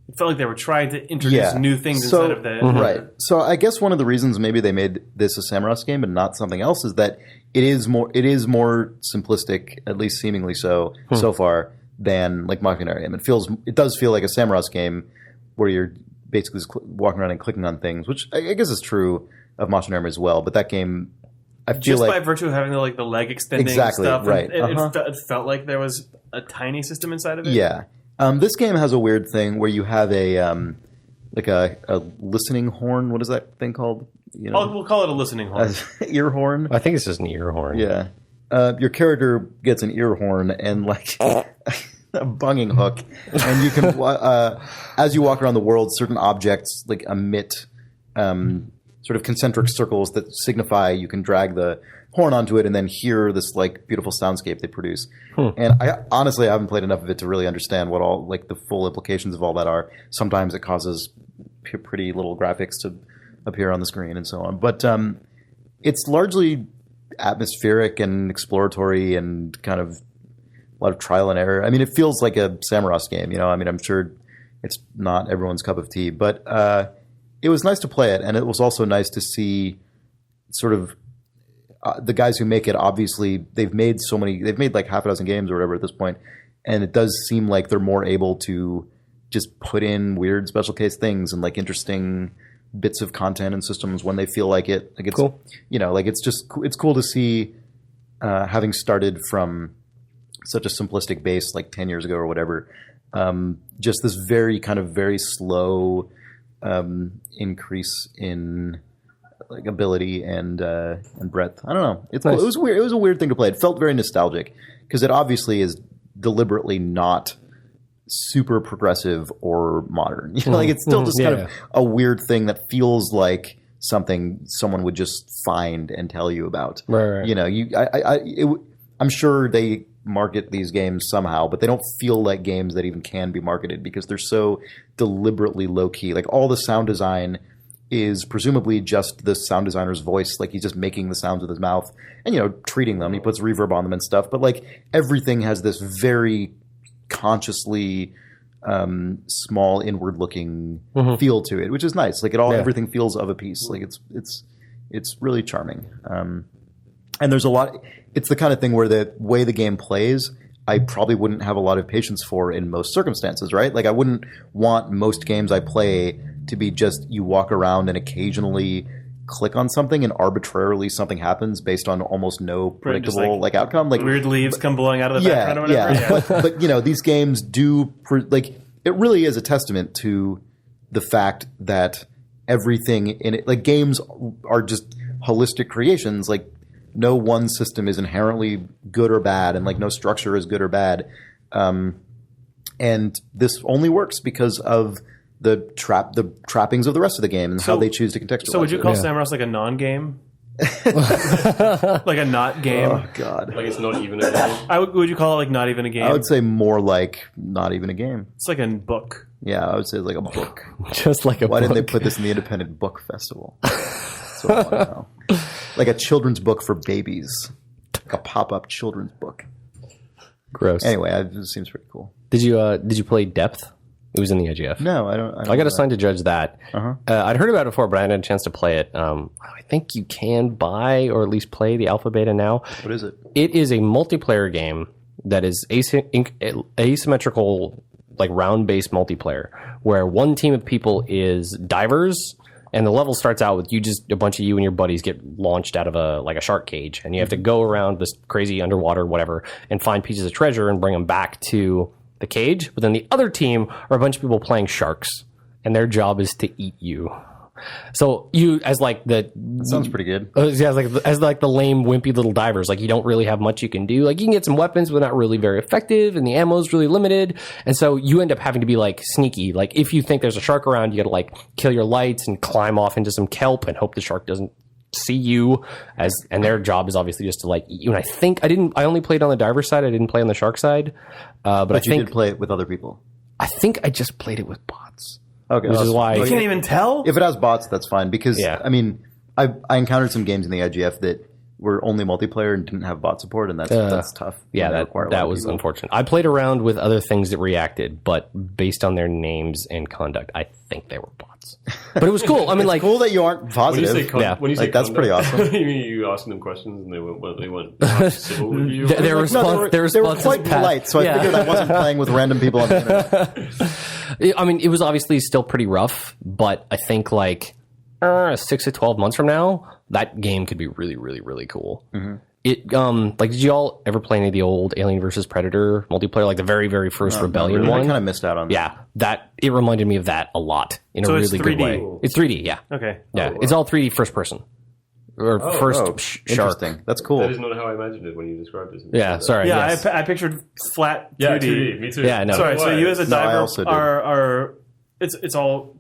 It felt like they were trying to introduce new things inside of the... Right. So I guess one of the reasons maybe they made this a Samorost game and not something else is that it is more simplistic, at least seemingly so far, than like Machinarium. It does feel like a Samorost game where you're basically just walking around and clicking on things, which I guess is true of Machinarium as well. But that game, I feel just like... by virtue of having the leg extending stuff, right. It felt like there was a tiny system inside of it. Yeah. This game has a weird thing where you have a listening horn. What is that thing called? We'll call it a listening horn. Ear horn? I think it's just an ear horn. Yeah. Your character gets an ear horn and like a bunging hook, and you can, as you walk around the world, certain objects like emit sort of concentric circles that signify you can drag the horn onto it and then hear this like beautiful soundscape they produce. And I honestly haven't played enough of it to really understand what all like the full implications of all that are. Sometimes it causes pretty little graphics to appear on the screen and so on. But it's largely atmospheric and exploratory and kind of a lot of trial and error. I mean, it feels like a Samorost game, I mean, I'm sure it's not everyone's cup of tea, but it was nice to play it. And it was also nice to see sort of the guys who make it, obviously, they've made like half a dozen games or whatever at this point, and it does seem like they're more able to just put in weird special case things and like interesting bits of content and systems when they feel like it. Like it's cool. It's cool to see having started from such a simplistic base like 10 years ago or whatever, just this very slow increase in like ability and breadth. I don't know. It's nice. It was weird. It was a weird thing to play. It felt very nostalgic because it obviously is deliberately not super progressive or modern. Like it's still just kind of a weird thing that feels like something someone would just find and tell you about. Right. I'm sure they market these games somehow, but they don't feel like games that even can be marketed because they're so deliberately low key. Like all the sound design is presumably just the sound designer's voice. Like he's just making the sounds with his mouth and, treating them. He puts reverb on them and stuff. But like everything has this very consciously small inward looking feel to it, which is nice. Like everything feels of a piece. Like it's really charming. And there's a lot, it's the kind of thing where the way the game plays, I probably wouldn't have a lot of patience for in most circumstances, right? Like I wouldn't want most games I play to be just you walk around and occasionally click on something and arbitrarily something happens based on almost no predictable like outcome. Like weird leaves come blowing out of the background or whatever. Yeah. But these games do it really is a testament to the fact that everything in it, like games are just holistic creations. Like no one system is inherently good or bad, and like no structure is good or bad. And this only works because of the trappings of the rest of the game and how they choose to contextualize. So would you call Samorost like a non-game? Like a not game? Oh God! Like it's not even a game. Would you call it like not even a game? I would say more like not even a game. It's like a book. Yeah, I would say like a book. Just like a book. Why didn't they put this in the Independent Book Festival? That's what I want to know. Like a children's book for babies. Like a pop-up children's book. Gross. Anyway, it seems pretty cool. Did you play Depth? It was in the IGF. No, I don't. I got assigned to judge that. I'd heard about it before, but I hadn't had a chance to play it. I think you can buy or at least play the alpha beta now. What is it? It is a multiplayer game that is asymmetrical, like round-based multiplayer, where one team of people is divers, and the level starts out with a bunch of you and your buddies get launched out of a shark cage, and you have to go around this crazy underwater whatever and find pieces of treasure and bring them back to the cage, but then the other team are a bunch of people playing sharks, and their job is to eat you. So you, as like the Sounds pretty good. as like the lame, wimpy little divers, like you don't really have much you can do. Like you can get some weapons, but not really very effective, and the ammo is really limited. And so you end up having to be like sneaky. Like if you think there's a shark around, you got to like kill your lights and climb off into some kelp and hope the shark doesn't see you. And their job is obviously just to like eat you. And I think I only played on the diver side. I didn't play on the shark side. But I you think did play it with other people. I think I just played it with bots. Okay, Which is why You can't even tell? if it has bots, that's fine because Yeah. I mean, I encountered some games in the IGF that were only multiplayer and didn't have bot support, and that's tough. Yeah, And they require a lot that of was people. unfortunate. I played around with other things that reacted, but based on their names and conduct, I think they were bots. But it was cool. I mean, like, Cool that you aren't When you positive. say Yeah. when you say Like, that's pretty conduct, awesome. you mean you asking them questions and they weren't civil with you? their No, response, they were quite polite, so I figured I wasn't playing with random people on the internet. I mean, it was obviously still pretty rough, but I think like 6 to 12 months from now, that game could be really, really, really cool. Mm-hmm. It like, did y'all ever play any of the old Alien versus Predator multiplayer, like the very, very first Rebellion I one? kind of missed out on that. Yeah, that it reminded me of that a lot in So a it's really good 3D. way. It's 3D, yeah. Okay. Yeah, it's all 3D first person. Or first shark. Interesting. That's cool. That is not how I imagined it when you described it. Yeah, sorry. Yeah, yes. I pictured flat 2D. Yeah, 2D. Me too. Yeah, no. Sorry, so you as a No, I diver also did. are it's all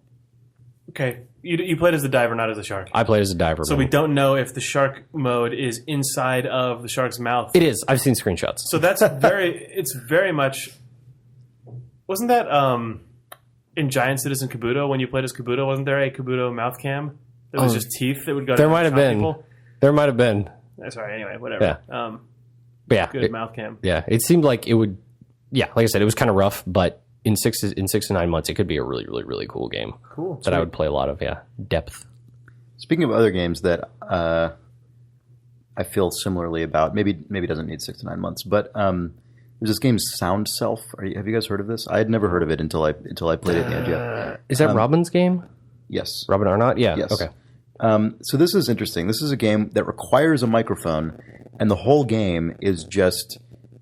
okay. You played as the diver, not as a shark. I played as a diver. So we don't know if the shark mode is inside of the shark's mouth. It is. I've seen screenshots. So that's it's very much. Wasn't that in Giant Citizen Kabuto when you played as Kabuto? Wasn't there a Kabuto mouth cam that was just teeth that would go? There down might and have shot been. people? There might have been. Sorry. Anyway, whatever. Yeah. But yeah, Good mouth cam. yeah. It seemed like it would. Yeah, like I said, it was kind of rough, but in 6 to 9 months, it could be a really, really, really cool game. Cool. That I would play a lot of. Yeah, depth. Speaking of other games that I feel similarly about, maybe it doesn't need 6 to 9 months, but there's this game Soundself. Have you guys heard of this? I had never heard of it until I played it in the idea. Is that Robin's game? Yes. Robin Arnott? Yeah. Yes. Okay. So this is interesting. This is a game that requires a microphone, and the whole game is just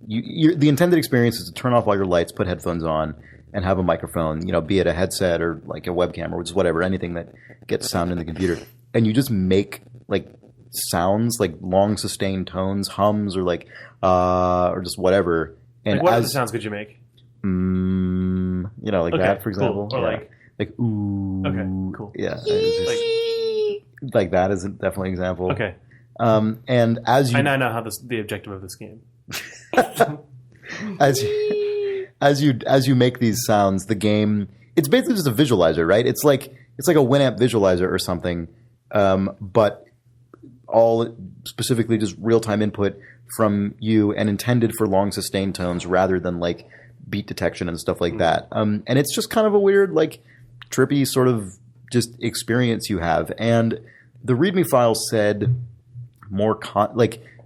the intended experience is to turn off all your lights, put headphones on, and have a microphone. Be it a headset or like a webcam or just whatever, anything that gets sound in the computer, and you just make like sounds, like long sustained tones, hums, or like or just whatever. And Like what other sounds could you make? like that, for example, Cool. Or yeah. like ooh. Okay, cool. Yeah. Like that is definitely an example. Okay. And as you I now know how the objective of this game. as you make these sounds, the game, it's basically just a visualizer, right? It's like a Winamp visualizer or something, but all specifically just real time input from you and intended for long sustained tones rather than like beat detection and stuff like that. And it's just kind of a weird, like trippy sort of just experience you have. And the README file said more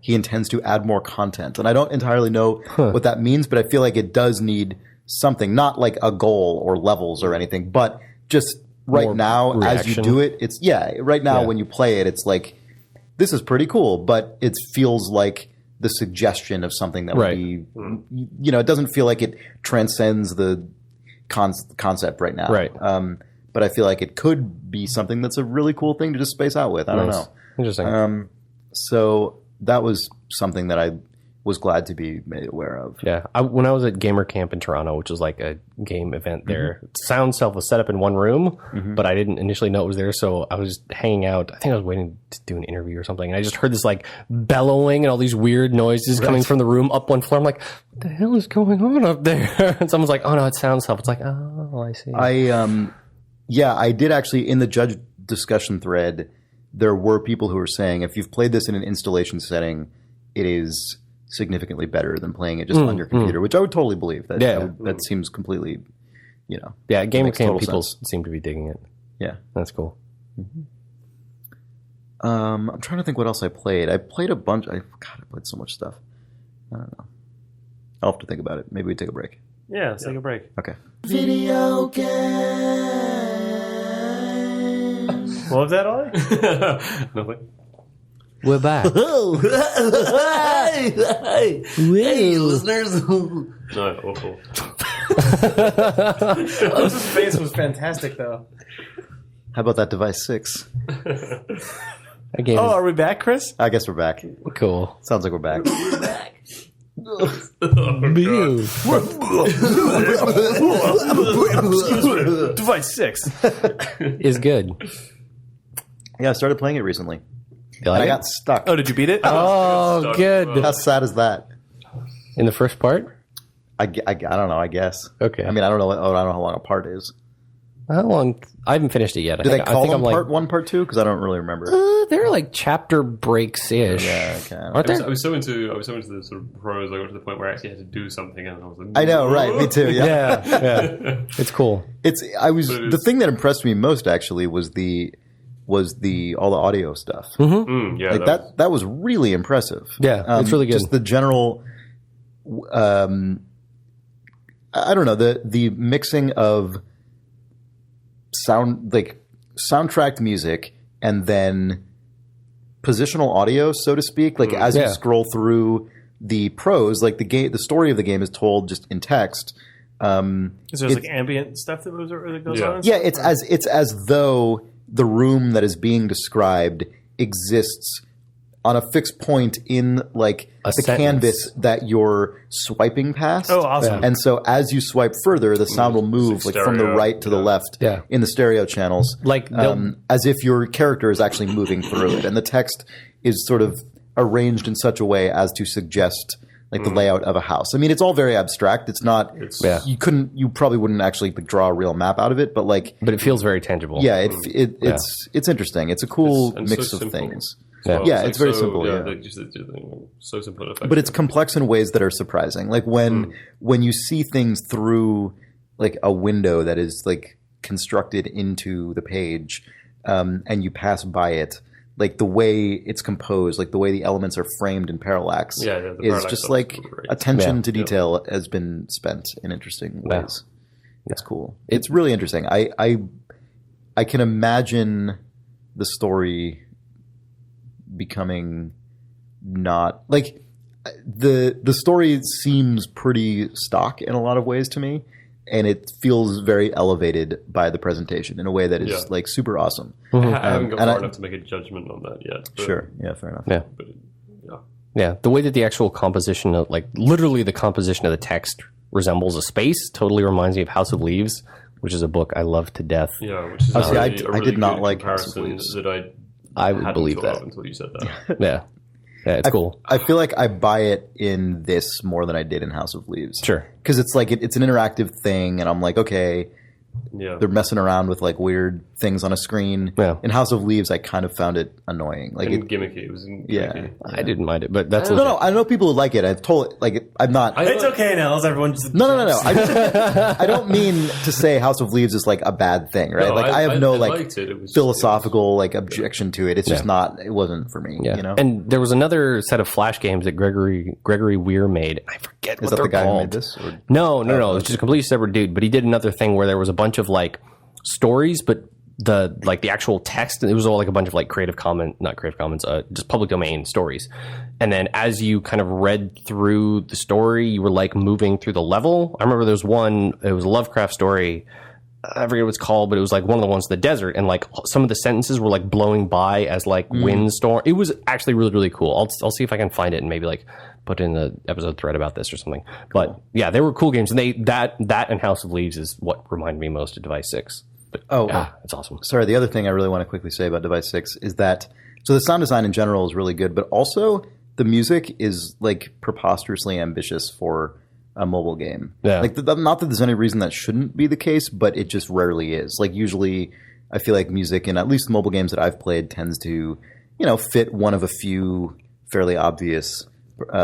he intends to add more content. And I don't entirely know what that means, but I feel like it does need something, not like a goal or levels or anything, but just right More now as you reaction. do it, it's right now when you play it, it's like, this is pretty cool, but it feels like the suggestion of something that would Right. be, it doesn't feel like it transcends the concept right now. Right. But I feel like it could be something that's a really cool thing to just space out with. I don't Nice. know. Interesting. So that was something that I was glad to be made aware of. Yeah, when I was at Gamer Camp in Toronto, which was like a game event there, Soundself was set up in one room, but I didn't initially know it was there, so I was just hanging out. I think I was waiting to do an interview or something, and I just heard this like bellowing and all these weird noises coming from the room up one floor. I'm like, what the hell is going on up there? And someone's like, oh no, it's Soundself. It's like, oh, I see. I did actually, in the judge discussion thread, there were people who were saying if you've played this in an installation setting, it is significantly better than playing it just on your computer, which I would totally believe. That seems completely, yeah, Gamer makes Camp total people sense. seem to be digging it. Yeah. That's cool. I'm trying to think what else I played. I played a bunch. I played so much stuff. I don't know. I'll have to think about it. Maybe we take a break. Yeah, let's take a break. Okay. Video game. What was that, Ollie? Nothing. We're back. Hey, listeners. No, awful. His face was fantastic, though. How about that device 6? That game Oh, is are we back, Chris? I guess we're back. cool. Sounds like we're back. Device 6. Is good. Yeah, I started playing it recently. You like I it? got stuck. Oh, did you beat it? Oh, good. How sad is that? In the first part? I don't know, I guess. Okay. I mean, I don't know how long a part is. How long? I haven't finished it yet. Do they I call think them I'm like, part 1, part 2? Because I don't really remember. they're like chapter breaks ish. Yeah, okay. Aren't I there? was so into the sort of pros. I got to the point where I actually had to do something, and I was like, I know, right? Me too. Yeah. Yeah. It's cool. The thing that impressed me most actually was all the audio stuff. yeah, Like that was really impressive. Yeah, it's really good. Just the general, I don't know, the mixing of soundtracked music and then positional audio, so to speak. Like as you scroll through the prose, like the story of the game is told just in text. Is there like ambient stuff that goes on? Yeah, it's as though the room that is being described exists on a fixed point in like the sentence. canvas that you're swiping past. Oh, awesome. And so as you swipe further, the sound will move like from the stereo, right to the left in the stereo channels. Like as if your character is actually moving through it. And the text is sort of arranged in such a way as to suggest like the layout of a house. I mean, it's all very abstract. It's not. You probably wouldn't actually draw a real map out of it, but it feels very tangible. Yeah, it's interesting. It's a cool mix so of simple. things. Well, Yeah, it's very simple. Yeah. So simple and effective. But it's complex in ways that are surprising. Like when you see things through like a window that is like constructed into the page, and you pass by it, like the way it's composed, like the way the elements are framed in parallax, the is parallax just stuff like is great. attention to detail has been spent in interesting ways. It's cool. It's really interesting. I can imagine the story becoming not like the story seems pretty stock in a lot of ways to me, and it feels very elevated by the presentation in a way that is like super awesome. I haven't got far enough to make a judgment on that yet. But, Sure. Yeah, fair enough. Yeah. But, Yeah. The way that the actual composition of literally the composition of the text resembles a space totally reminds me of House of Leaves, which is a book I love to death. Yeah, which is I really did not good like House of comparison Leaves. that I would hadn't believe thought that. of until you said that. Yeah. Yeah, it's cool. I feel like I buy it in this more than I did in House of Leaves. Sure. Because it's like it's an interactive thing, and I'm like, okay, Yeah. they're messing around with like weird things on a screen. Yeah. In House of Leaves, I kind of found it annoying. Like, And gimmicky. It was gimmicky. I didn't mind it, but that's no, I know people who like it. I've told like I'm not. It's okay, Nels. Everyone just No. I don't mean to say House of Leaves is like a bad thing, right? No, like I have no I like liked it. It was- philosophical like objection to it. It's just not. It wasn't for me. Yeah. You know. And there was another set of Flash games that Gregory Weir made. I forget Is what that they're the guy called. who made this? Or? No. It was just a completely separate dude. But he did another thing where there was a bunch of like stories, but the actual text, it was all like a bunch of like just public domain stories. And then as you kind of read through the story, you were like moving through the level. I remember there was one, it was a Lovecraft story. I forget what it's called, but it was like one of the ones in the desert, and like some of the sentences were like blowing by as like windstorm. It was actually really, really cool. I'll see if I can find it and maybe like put in the episode thread about this or something. But yeah, they were cool games, and that and House of Leaves is what reminded me most of Device 6. But, it's awesome. Sorry, the other thing I really want to quickly say about Device 6 is that so the sound design in general is really good, but also the music is like preposterously ambitious for a mobile game. Yeah. Like not that there's any reason that shouldn't be the case, but it just rarely is. Like usually I feel like music in at least mobile games that I've played tends to, fit one of a few fairly obvious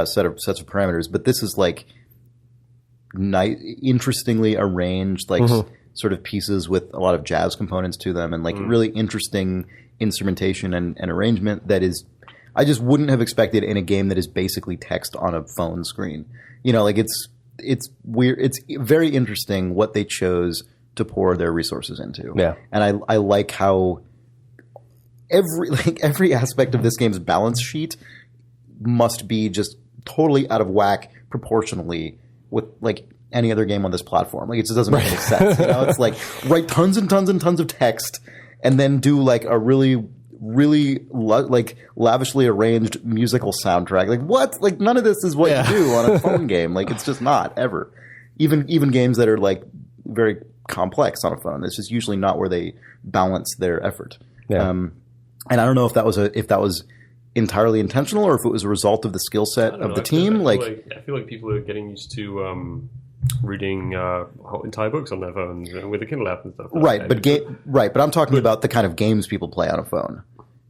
sets of parameters, but this is like interestingly arranged, like sort of pieces with a lot of jazz components to them, and like really interesting instrumentation and arrangement that is I just wouldn't have expected in a game that is basically text on a phone screen. Like it's weird. It's very interesting what they chose to pour their resources into. Yeah. And I like how every aspect of this game's balance sheet must be just totally out of whack proportionally with like any other game on this platform. Like, it just doesn't make any sense. You know, it's like write tons and tons and tons of text and then do like a really like lavishly arranged musical soundtrack. Like, what? Like, none of this is what you do on a phone game. Like, it's just not ever. Even games that are like very complex on a phone. It's just usually not where they balance their effort. Yeah. And I don't know if that was entirely intentional or if it was a result of the skill set of the team. I feel like people are getting used to reading entire books on their phones with a Kindle app and stuff. Right, but I'm talking about the kind of games people play on a phone.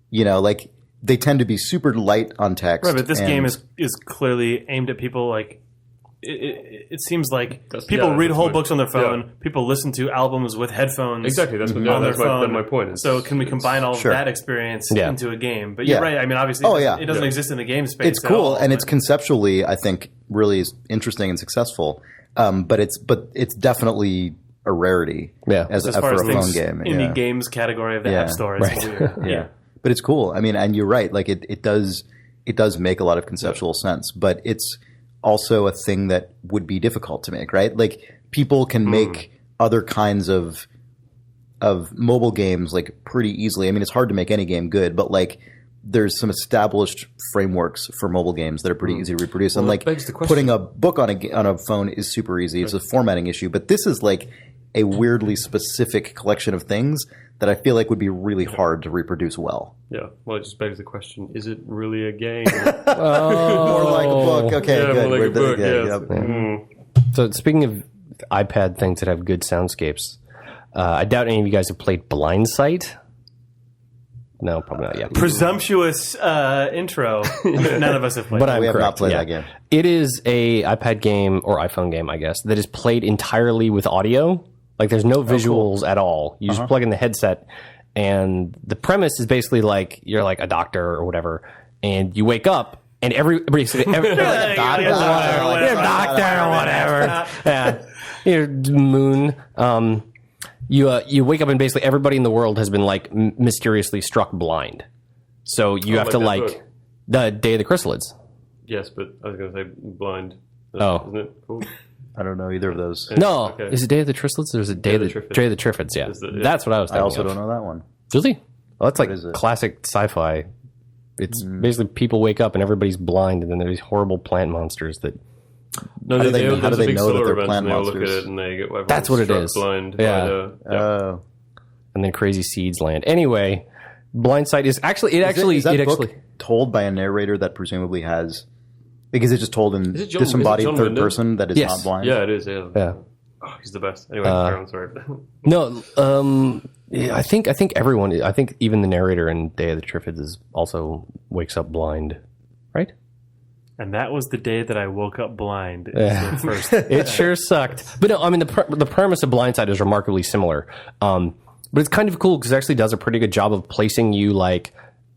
You know, like they tend to be super light on text. Right, but this game is clearly aimed at people like. It seems like people read whole books on their phone. Yeah. People listen to albums with headphones. Exactly, that's my point. So can we combine all of that experience into a game? But you're right. I mean, obviously, it doesn't exist in the game space. It's cool, and it's conceptually, I think, really interesting and successful. But it's definitely a rarity. As for a phone game. Indie games category of the App Store. It's weird. But it's cool. I mean, and you're right. Like it does make a lot of conceptual sense, but it's also a thing that would be difficult to make, right? Like people can make other kinds of mobile games like pretty easily. I mean, it's hard to make any game good, but like there's some established frameworks for mobile games that are pretty easy to reproduce. And like putting a book on a phone is super easy. It's a formatting issue, but this is like a weirdly specific collection of things that I feel like would be really hard to reproduce well. Yeah. Well, it just begs the question, is it really a game? More like a book. Okay, good. More like a book, yes. So speaking of iPad things that have good soundscapes, I doubt any of you guys have played Blindsight. No, probably not yet. Presumptuous intro. None of us have played. But we have not played that game. It is a iPad game or iPhone game, I guess, that is played entirely with audio. Like there's no visuals at all. You just plug in the headset, and the premise is basically like you're like a doctor or whatever, and you wake up and everybody's like a doctor or whatever. Yeah, you're Moon. You wake up and basically everybody in the world has been like mysteriously struck blind. So you have to like the Day of the Chrysalids. Yes, but I was going to say blind. Isn't it cool? I don't know either of those. No, is it Day of the Chrysalids or is it Day of the Triffids? Yeah, that's what I was thinking. I also don't know that one. Really? Well, that's like classic sci-fi. It's basically people wake up and everybody's blind, and then there's these horrible plant monsters that. No, how do they know that they're plant monsters? They look at it and they get that's what it is. Blind. And then crazy seeds land. Anyway, Blindsight is actually is that book told by a narrator that presumably has. Like, is it just told in disembodied third person that is not blind? Yeah, it is. Yeah. Oh, he's the best. Anyway, I'm sorry. No, I think everyone. I think even the narrator in Day of the Triffids also wakes up blind, right? And that was the day that I woke up blind. It sure sucked. But no, I mean the premise of Blindsight is remarkably similar. But it's kind of cool because it actually does a pretty good job of placing you like.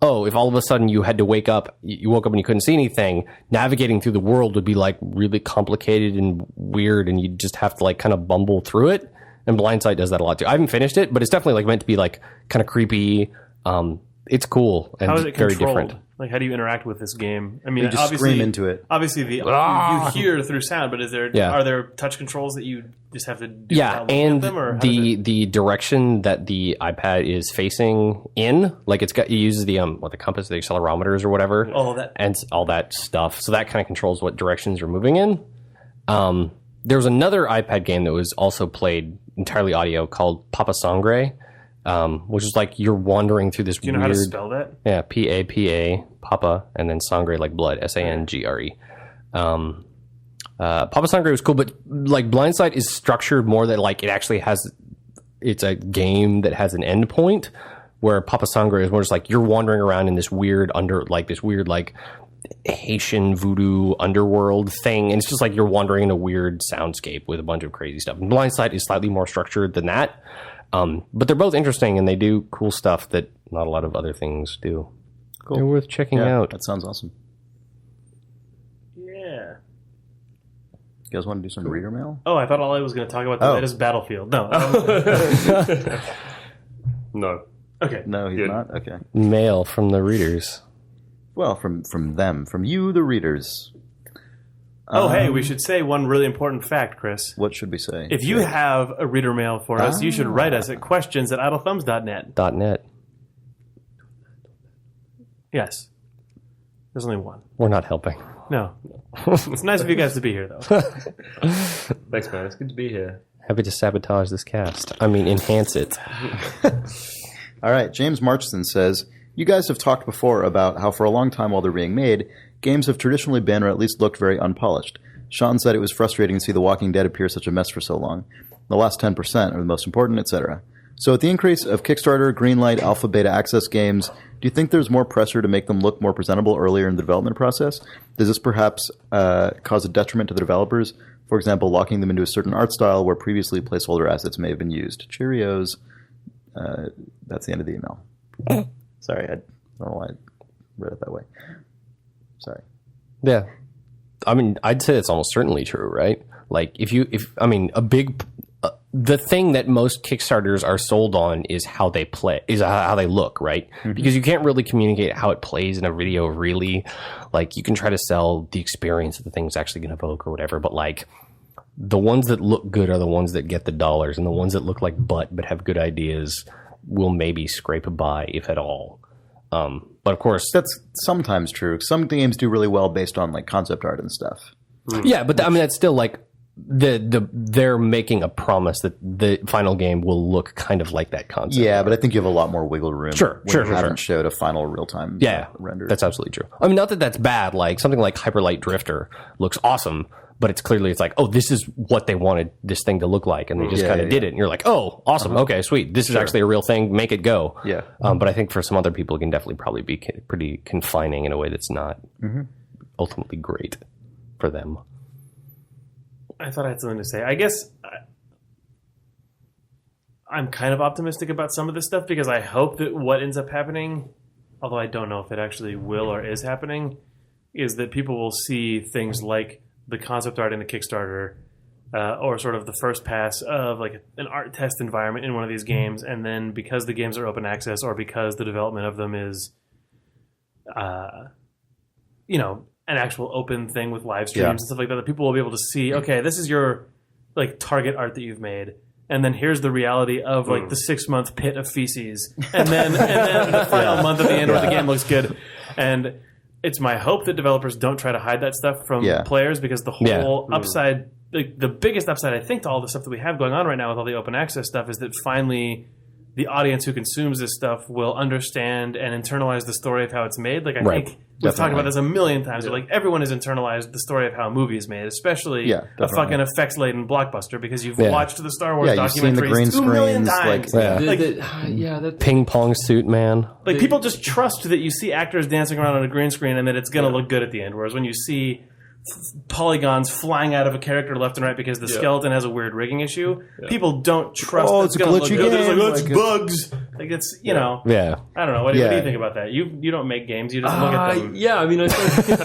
Oh, if all of a sudden you had to wake up, you woke up and you couldn't see anything, navigating through the world would be like really complicated and weird, and you'd just have to like kind of bumble through it. And Blindsight does that a lot too. I haven't finished it, but it's definitely like meant to be like kind of creepy. It's cool and very different. Like, how do you interact with this game? I mean, you just scream into it. Obviously, you hear through sound, but are there touch controls that you just have to do? And the direction that the iPad is facing in, like it uses the compass, the accelerometers or whatever, and all that stuff. So that kind of controls what directions you're moving in. There was another iPad game that was also played entirely audio called Papa Sangre. Which is like you're wandering through this weird... Do you know how to spell that? Yeah, P-A-P-A, Papa, and then Sangre like blood, S-A-N-G-R-E. Papa Sangre was cool, but like Blindsight is structured more that like it actually has... It's a game that has an end point, where Papa Sangre is more just like you're wandering around in this weird Haitian voodoo underworld thing, and it's just like you're wandering in a weird soundscape with a bunch of crazy stuff. And Blindsight is slightly more structured than that. But they're both interesting, and they do cool stuff that not a lot of other things do. Cool. They're worth checking out. That sounds awesome. Yeah. You guys want to do some reader mail? Oh, I thought all I was going to talk about tonight is Battlefield. No. No. Okay. No, he's not? Okay. Mail from the readers. Well, from them. From you, the readers. Oh, hey, we should say one really important fact, Chris. What should we say? If you have a reader mail for us, you should write us at questions@idlethumbs.net. .net. Yes. There's only one. We're not helping. No. It's nice of you guys to be here, though. Thanks, man. It's good to be here. Happy to sabotage this cast. I mean, enhance it. All right, James Marchson says, you guys have talked before about how for a long time while they're being made, games have traditionally been or at least looked very unpolished. Sean said it was frustrating to see The Walking Dead appear such a mess for so long. The last 10% are the most important, etc. So with the increase of Kickstarter, Greenlight, Alpha Beta Access games, do you think there's more pressure to make them look more presentable earlier in the development process? Does this perhaps cause a detriment to the developers? For example, locking them into a certain art style where previously placeholder assets may have been used. Cheerios. That's the end of the email. Sorry, I don't know why I read it that way. Sorry. Yeah. I mean, I'd say it's almost certainly true, right? Like, the thing that most Kickstarters are sold on is how they play, is how they look, right? Mm-hmm. Because you can't really communicate how it plays in a video, really. Like, you can try to sell the experience that the thing's actually going to evoke or whatever, but like, the ones that look good are the ones that get the dollars, and the ones that look like butt but have good ideas will maybe scrape by, if at all. But of course, that's sometimes true. Some games do really well based on like concept art and stuff. Yeah, but that's still like they're making a promise that the final game will look kind of like that concept. Yeah, but I think you have a lot more wiggle room. Sure. Haven't showed a final real time. Render. That's absolutely true. I mean, not that that's bad. Like something like Hyperlight Drifter looks awesome, but it's like, oh, this is what they wanted this thing to look like, and they just kind of did it. And you're like, oh, awesome. Okay, sweet. This is actually a real thing. Make it go. Yeah. But I think for some other people, it can definitely probably be pretty confining in a way that's not ultimately great for them. I thought I had something to say. I guess I'm kind of optimistic about some of this stuff because I hope that what ends up happening, although I don't know if it actually will or is happening, is that people will see things like the concept art in the Kickstarter or sort of the first pass of like an art test environment in one of these games, and then because the games are open access or because the development of them is an actual open thing with live streams and stuff like that people will be able to see, okay, this is your like target art that you've made, and then here's the reality of like the 6-month pit of feces, and then the final month at the end where the game looks good. And it's my hope that developers don't try to hide that stuff from players, because the whole upside, like the biggest upside I think to all the stuff that we have going on right now with all the open access stuff, is that finally the audience who consumes this stuff will understand and internalize the story of how it's made. Like I think we've talked about this a million times. Like everyone has internalized the story of how a movie is made, especially a fucking effects-laden blockbuster, because you've watched the Star Wars documentaries 2 million times. That ping pong suit, man. Like people just trust that you see actors dancing around on a green screen and that it's going to look good at the end. Whereas when you see polygons flying out of a character left and right because the skeleton has a weird rigging issue, people don't trust that it's going to look good. It's like, oh, it's bugs. Like it's, I don't know. What do you think about that? You don't make games. You just look at them. Yeah, I mean, I suppose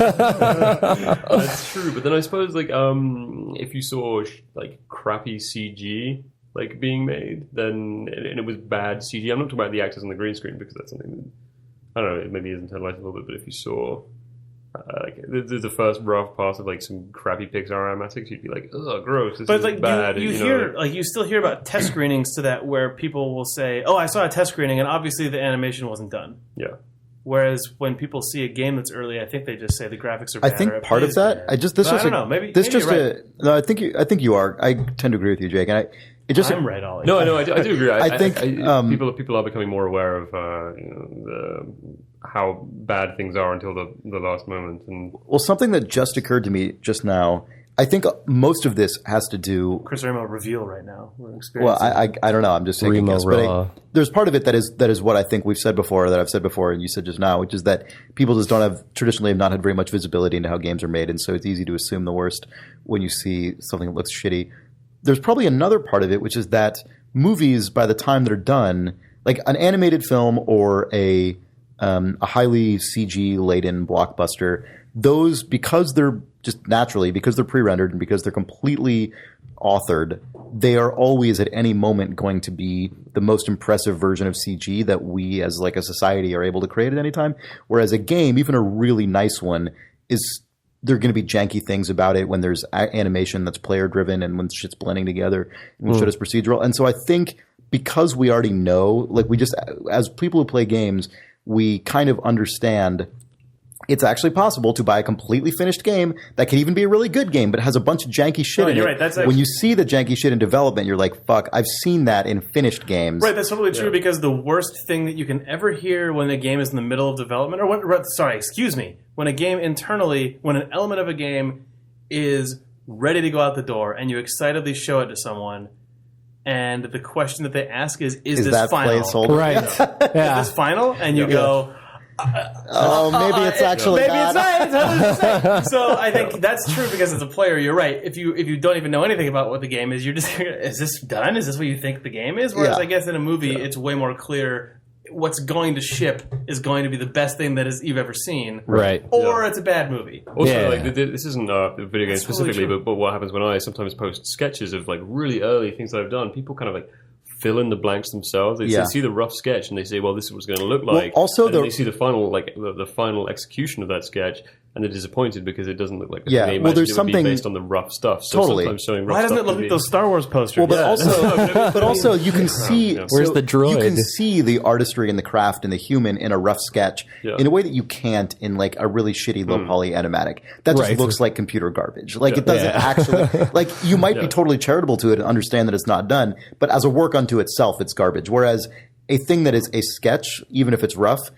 that's true. But then I suppose like if you saw like crappy CG like being made, then and it was bad CG. I'm not talking about the actors on the green screen, because that's something that, I don't know, it maybe isn't internalized a little bit. But if you saw like the first rough pass of like some crappy Pixar animatics, you'd be like, "Ugh, gross! This is like bad." You hear like you still hear about test screenings to that, where people will say, "Oh, I saw a test screening, and obviously the animation wasn't done." Yeah. Whereas when people see a game that's early, I think they just say the graphics are bad. I think part of that. I don't know. Maybe you're right. No, I think you are. I tend to agree with you, Jake. And I'm right, Ollie. No, I do agree. I think people are becoming more aware of how bad things are until the last moment. And something that just occurred to me just now. I think most of this has to do. Chris Remo reveal right now. We're experiencing. Well, I don't know. I'm just saying. But there's part of it that is what I think we've said before, that I've said before, and you said just now, which is that people just traditionally have not had very much visibility into how games are made, and so it's easy to assume the worst when you see something that looks shitty. There's probably another part of it, which is that movies, by the time they're done, like an animated film or a highly CG-laden blockbuster, those, because they're just naturally, because they're pre-rendered and because they're completely authored, they are always at any moment going to be the most impressive version of CG that we as like a society are able to create at any time. Whereas a game, even a really nice one, is there are going to be janky things about it when there's animation that's player driven and when shit's blending together and when shit is procedural. And so I think because we already know, like we just, as people who play games, we kind of understand it's actually possible to buy a completely finished game that can even be a really good game, but has a bunch of janky shit in you're it. right. That's when you see the janky shit in development, you're like, fuck, I've seen that in finished games. Right, that's totally true because the worst thing that you can ever hear when a game is in the middle of development, or when a game internally, when an element of a game is ready to go out the door and you excitedly show it to someone, and the question that they ask is this that final? placeholder? Right. Yeah. Is this final? And you go... Maybe it's actually maybe not. it's not. It's 100%. So I think that's true because as a player, you're right. If you don't even know anything about what the game is, you're just is this done? Is this what you think the game is? Whereas I guess in a movie, it's way more clear. What's going to ship is going to be the best thing that you've ever seen, Right? Or it's a bad movie. Also, like this isn't a video game That's specifically, totally but what happens when I sometimes post sketches of like really early things that I've done, people kind of like fill in the blanks themselves. They see the rough sketch and they say, "Well, this is what it's going to look like." also, and then they see the final, like the final execution of that sketch, and they're disappointed because it doesn't look like the thing they imagined there's it would something be based on the rough stuff. So Totally. sometimes showing rough Why doesn't stuff it look can like be- those Star Wars posters? Well, but also you can see Where's the droid? You can see the artistry and the craft and the human in a rough sketch in a way that you can't in like a really shitty low poly animatic. That just looks like computer garbage. Like it doesn't actually like you might be totally charitable to it and understand that it's not done, but as a work unto itself, it's garbage. Whereas a thing that is a sketch, even if it's rough,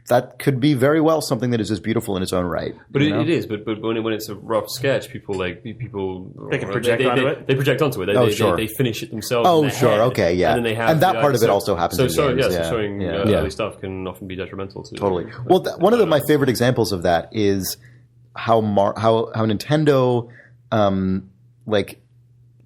that could be very well something that is just beautiful in its own right. But it is. But when it's a rough sketch, people they can project onto it. They project onto it. They finish it themselves. Oh, in their sure. head. Okay, yeah. And then they have And that part of it also happens in games, So yeah. showing Yeah. early stuff can often be detrimental to Totally. Well, one of my favorite examples of that is how Nintendo like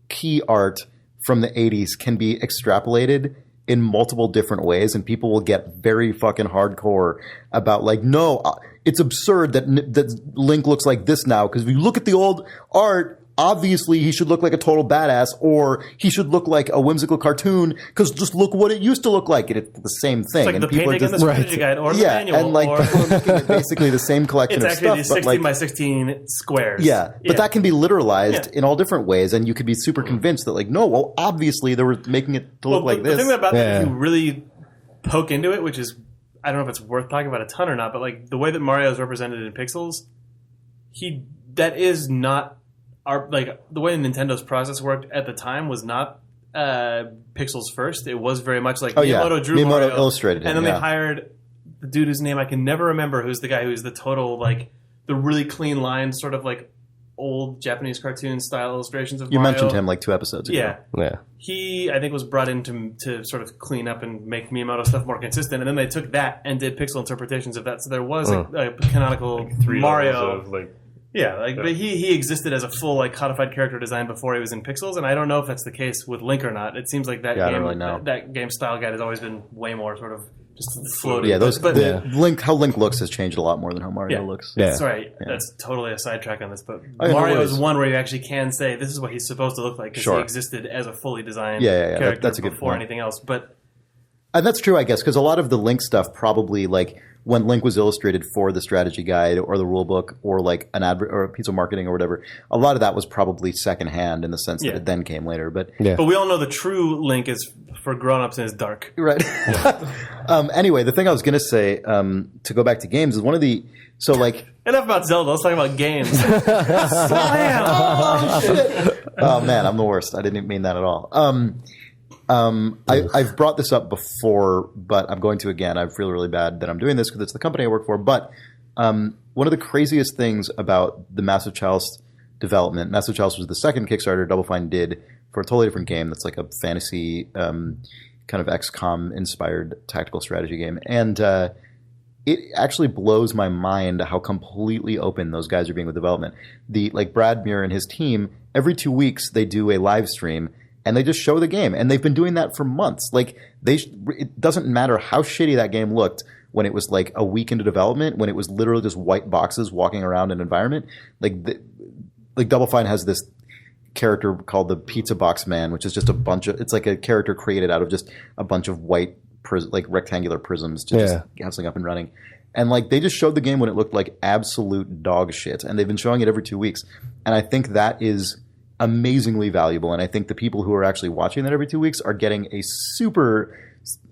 key art from the 80s can be extrapolated in multiple different ways, and people will get very fucking hardcore about like, no, it's absurd that Link looks like this now because if you look at the old art, obviously he should look like a total badass, or he should look like a whimsical cartoon because just look what it used to look like. It's the same thing. It's like and the people painting in the strategy guide or the manual. And like or... people are looking at basically the same collection it's of stuff. actually the 16 but like, by 16 squares. Yeah, but that can be literalized in all different ways, and you could be super convinced that like, no, well, obviously they were making it to look like this. The thing about that, if you really poke into it, which is, I don't know if it's worth talking about a ton or not, but like the way that Mario is represented in pixels, that is not the way Nintendo's process worked at the time was not pixels first. It was very much like Miyamoto drew Mario, illustrated and then they hired the dude whose name I can never remember, who's the guy who's the total like the really clean lines, sort of like old Japanese cartoon style illustrations of Mario. You mentioned him like 2 episodes ago. Yeah. He, I think, was brought in to sort of clean up and make Miyamoto stuff more consistent, and then they took that and did pixel interpretations of that. So there was a canonical Mario. But he existed as a full like codified character design before he was in pixels, and I don't know if that's the case with Link or not. It seems like that game that game style guide has always been way more sort of just floating. Yeah, Link, how Link looks has changed a lot more than how Mario looks. Yeah. Sorry, that's totally a sidetrack on this, but Mario is one where you actually can say this is what he's supposed to look like because he existed as a fully designed character that's a good before point. anything else. But and that's true, I guess, because a lot of the Link stuff probably like when Link was illustrated for the strategy guide or the rule book or like an ad or a piece of marketing or whatever, a lot of that was probably secondhand in the sense that it then came later. But we all know the true Link is for grown-ups and is dark. Right. Anyway, the thing I was going to say to go back to games is one of the Enough about Zelda. Let's talk about games. Slam! Oh man, I'm the worst. I didn't mean that at all. I've brought this up before, but I'm going to again. I feel really bad that I'm doing this because it's the company I work for. But one of the craziest things about the Massive Chalice development, Massive Chalice was the second Kickstarter Double Fine did for a totally different game that's like a fantasy kind of XCOM-inspired tactical strategy game. And it actually blows my mind how completely open those guys are being with development. Brad Muir and his team, every 2 weeks they do a live stream and they just show the game. And they've been doing that for months. It doesn't matter how shitty that game looked when it was like a week into development, when it was literally just white boxes walking around an environment. Double Fine has this character called the Pizza Box Man, which is just it's like a character created out of just a bunch of white rectangular prisms just housing up and running. And like they just showed the game when it looked like absolute dog shit, and they've been showing it every 2 weeks. And I think that is amazingly valuable. And I think the people who are actually watching that every 2 weeks are getting a super,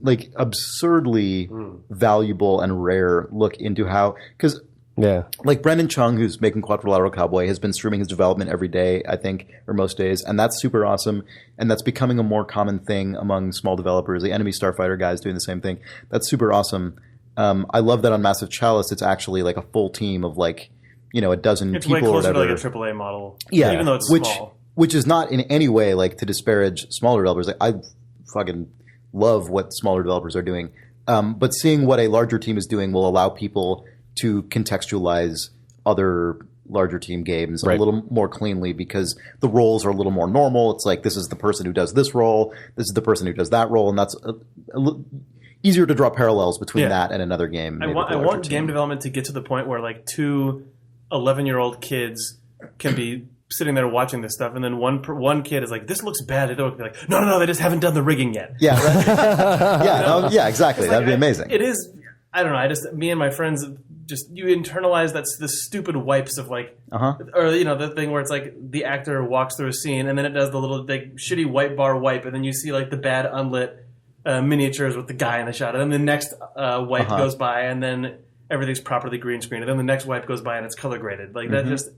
like, absurdly valuable and rare look into how, because like Brendan Chung, who's making Quadrilateral Cowboy, has been streaming his development every day, I think, or most days, and that's super awesome. And that's becoming a more common thing among small developers. The Enemy Starfighter guy is doing the same thing. That's super awesome. I love that on Massive Chalice, it's actually like a full team of like, you know, a dozen it's people or whatever. It's way closer to like a AAA model, yeah, even though it's small. Which is not in any way like to disparage smaller developers. Like, I fucking love what smaller developers are doing. But seeing what a larger team is doing will allow people to contextualize other larger team games a little more cleanly, because the roles are a little more normal. It's like, this is the person who does this role, this is the person who does that role, and that's easier to draw parallels between that and another game. I want game development to get to the point where like 2 11-year-old kids can be sitting there watching this stuff, and then one kid is like, "This looks bad." The other would be like, "No, they just haven't done the rigging yet." Yeah, right. Yeah, exactly. That'd be amazing. It is. I don't know. Me and my friends just you internalize that's the stupid wipes of like, or you know, the thing where it's like the actor walks through a scene and then it does the little like shitty white bar wipe, and then you see like the bad unlit miniatures with the guy in the shot, and then the next wipe goes by, and then everything's properly green screened, and then the next wipe goes by and it's color graded. Like that just.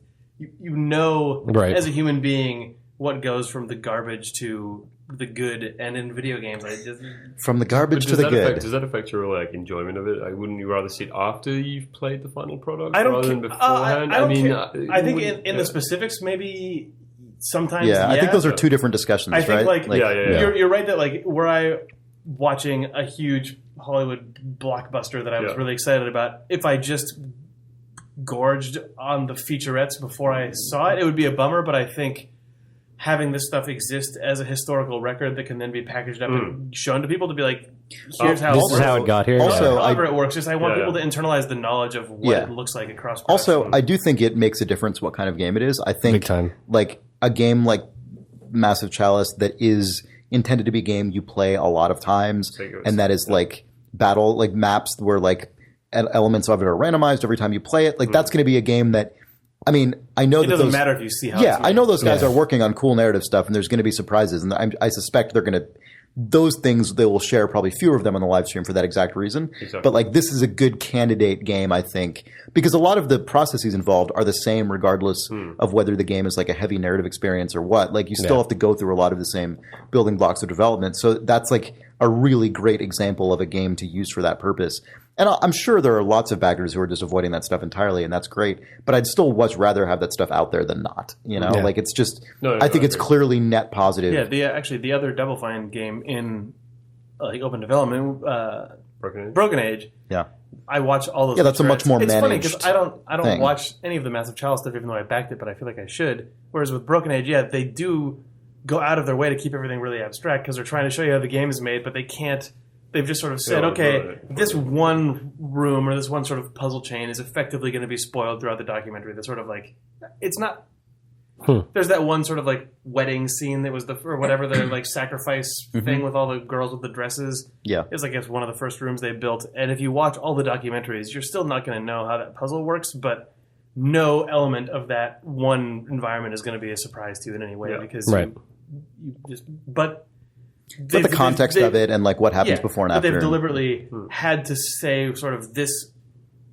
You know, as a human being, what goes from the garbage to the good, and in video games, from the garbage to the good. Does that affect your like enjoyment of it? Like, wouldn't you rather see it after you've played the final product rather than beforehand? I mean, I think in the specifics, maybe sometimes. Yeah, I think those are two different discussions. I think right? You're right that like were I watching a huge Hollywood blockbuster that I was really excited about, if I just gorged on the featurettes before I saw it, it would be a bummer. But I think having this stuff exist as a historical record that can then be packaged up and shown to people to be like, here's how this is how it got here. Also, however it works. Just I want people to internalize the knowledge of what it looks like across. Also, I do think it makes a difference what kind of game it is. I think big time. Like a game like Massive Chalice that is intended to be a game you play a lot of times, and that is like battle, like maps where like elements of it are randomized every time you play it. Like that's going to be a game that, I mean, I know it doesn't matter if you see how. Yeah, I know those guys are working on cool narrative stuff, and there's going to be surprises, and I suspect they're going to. Those things they will share probably fewer of them on the live stream for that exact reason. Exactly. But like this is a good candidate game, I think, because a lot of the processes involved are the same regardless of whether the game is like a heavy narrative experience or what. Like you still have to go through a lot of the same building blocks of development. So that's like a really great example of a game to use for that purpose. And I'm sure there are lots of backers who are just avoiding that stuff entirely, and that's great. But I'd still much rather have that stuff out there than not. You know, like it's just. I think it's clearly net positive. Yeah, the other Double Fine game in like open development, Broken Age. Yeah, I watch all those. Yeah, that's a much more managed. It's funny because I don't watch any of the Massive Chalice stuff, even though I backed it, but I feel like I should. Whereas with Broken Age, they do go out of their way to keep everything really abstract because they're trying to show you how the game is made, but they can't. They've just sort of said, this one room or this one sort of puzzle chain is effectively going to be spoiled throughout the documentary. That's sort of like, it's not. There's that one sort of like wedding scene that was or whatever, the like sacrifice thing with all the girls with the dresses. Yeah. It's like it's one of the first rooms they built. And if you watch all the documentaries, you're still not going to know how that puzzle works, but no element of that one environment is going to be a surprise to you in any way because you just, but the context of it and like what happens before and after. They've deliberately had to say sort of this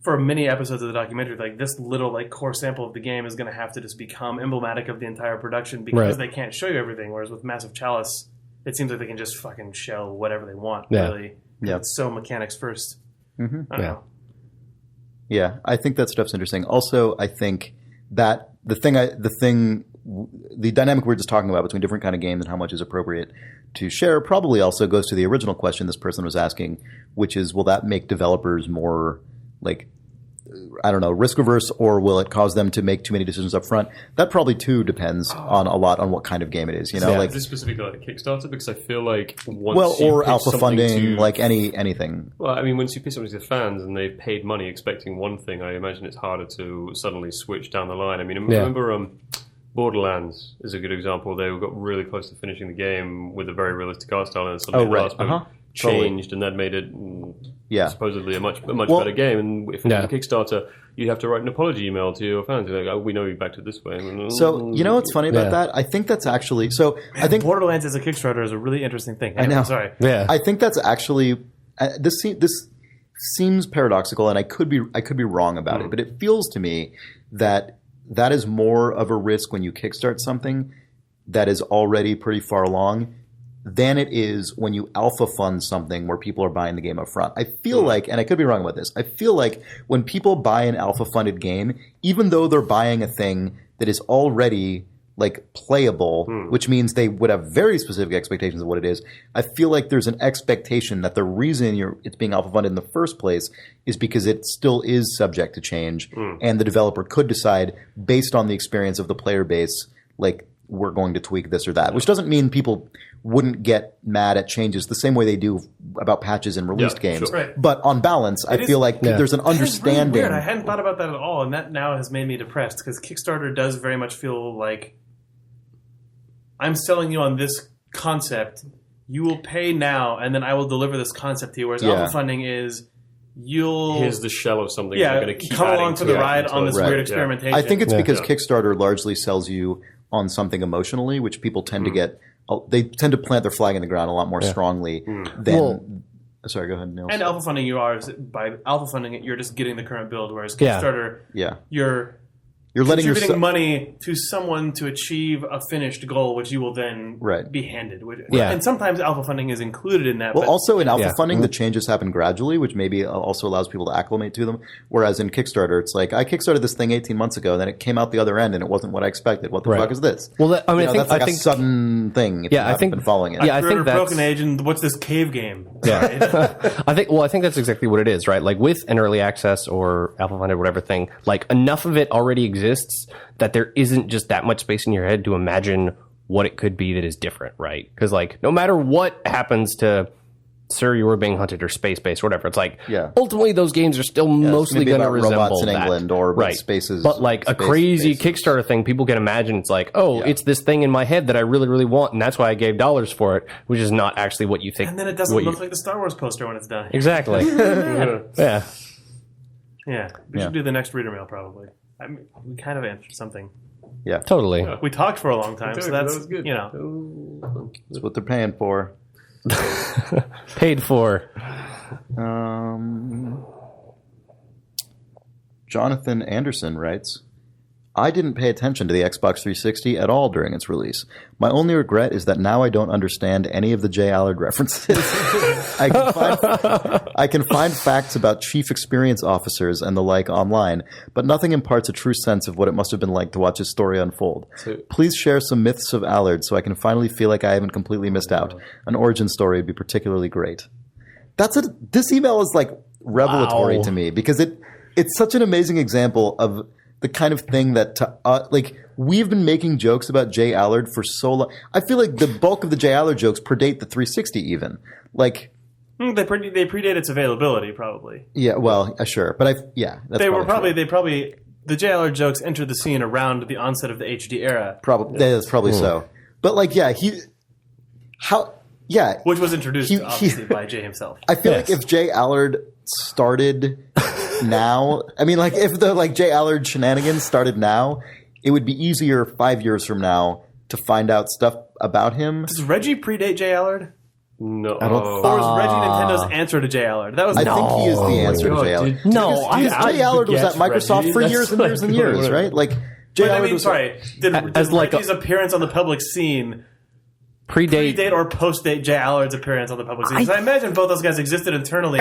for many episodes of the documentary, like this little like core sample of the game is going to have to just become emblematic of the entire production because they can't show you everything. Whereas with Massive Chalice, it seems like they can just fucking show whatever they want. Really, it's so mechanics first. I don't know. Yeah, I think that stuff's interesting. Also, I think that the dynamic we were just talking about between different kind of games and how much is appropriate to share probably also goes to the original question this person was asking, which is, will that make developers more like, I don't know, risk averse, or will it cause them to make too many decisions up front? That probably too depends on a lot on what kind of game it is. You know, like is this specifically like Kickstarter? Because I feel like or alpha funding, like anything. Well, I mean, once you pitch something to fans and they've paid money expecting one thing, I imagine it's harder to suddenly switch down the line. I mean, remember Borderlands is a good example. They got really close to finishing the game with a very realistic art style, and suddenly changed, and that made it supposedly a much better game. And if it was a Kickstarter, you'd have to write an apology email to your fans. Like, we know you backed it this way. So you know what's funny about that? I think that's actually I think Borderlands as a Kickstarter is a really interesting thing. I know. Sorry. Yeah. I think that's actually this seems paradoxical, and I could be wrong about it, but it feels to me that is more of a risk when you kickstart something that is already pretty far along than it is when you alpha fund something where people are buying the game up front. I feel like, and I could be wrong about this, I feel like when people buy an alpha funded game, even though they're buying a thing that is already like playable, which means they would have very specific expectations of what it is, I feel like there's an expectation that the reason it's being alpha funded in the first place is because it still is subject to change, and the developer could decide based on the experience of the player base, like, we're going to tweak this or that, which doesn't mean people wouldn't get mad at changes the same way they do about patches in released games. Sure. Right. But on balance, I feel like there's an understanding. Really weird. I hadn't thought about that at all, and that now has made me depressed because Kickstarter does very much feel like I'm selling you on this concept. You will pay now, and then I will deliver this concept to you. Whereas alpha funding is here's the shell of something. Yeah, you're going to keep come along for the ride on this weird experimentation. I think it's because Kickstarter largely sells you on something emotionally, which people tend to get. They tend to plant their flag in the ground a lot more strongly than. Sorry, go ahead, Nils. And alpha funding, by alpha funding it, you're just getting the current build. Whereas Kickstarter, you're letting contributing money to someone to achieve a finished goal, which you will then be handed. And sometimes alpha funding is included in that. Well, also in alpha funding, the changes happen gradually, which maybe also allows people to acclimate to them. Whereas in Kickstarter, it's like, I kickstarted this thing 18 months ago, and then it came out the other end, and it wasn't what I expected. What the fuck is this? Well, I mean, that's like a sudden thing if you haven't been following it. Yeah, I think that's... Broken Age, and what's this cave game? Yeah. I think that's exactly what it is, right? Like with an early access or alpha funded whatever thing, like enough of it already exists that there isn't just that much space in your head to imagine what it could be that is different, right? Because like no matter what happens to Sir, You Were Being Hunted or Space Base or whatever, it's like ultimately those games are still mostly going to resemble robots in that. England or spaces. But like a crazy Kickstarter thing, people can imagine it's like, it's this thing in my head that I really, really want, and that's why I gave dollars for it, which is not actually what you think. And then it doesn't look like the Star Wars poster when it's done. Exactly. Yeah. We should do the next reader mail probably. I mean, we kind of answered something. Yeah, totally. We talked for a long time, so that's good. That's what they're paying for. Paid for. Jonathan Anderson writes, I didn't pay attention to the Xbox 360 at all during its release. My only regret is that now I don't understand any of the J. Allard references. I can find facts about chief experience officers and the like online, but nothing imparts a true sense of what it must have been like to watch his story unfold. Please share some myths of Allard so I can finally feel like I haven't completely missed out. An origin story would be particularly great. This email is like revelatory to me because it's such an amazing example of the kind of thing that we've been making jokes about J. Allard for so long. I feel like the bulk of the J. Allard jokes predate the 360 even. Like they predate its availability probably. Yeah, well, sure, but the J. Allard jokes entered the scene around the onset of the HD era. That's probably so. But like, which was introduced obviously by Jay himself. I feel like if J. Allard started now, I mean, like if the J. Allard shenanigans started now, it would be easier 5 years from now to find out stuff about him. Does Reggie predate J. Allard? No. Or is Reggie Nintendo's answer to J. Allard? I think he is the answer to J. Allard. Because J. Allard was at Microsoft for years and years and years, right? Like J. Allard was. Sorry, did Reggie's appearance on the public scene predate or post-date J. Allard's appearance on the public scene? Because I imagine both those guys existed internally.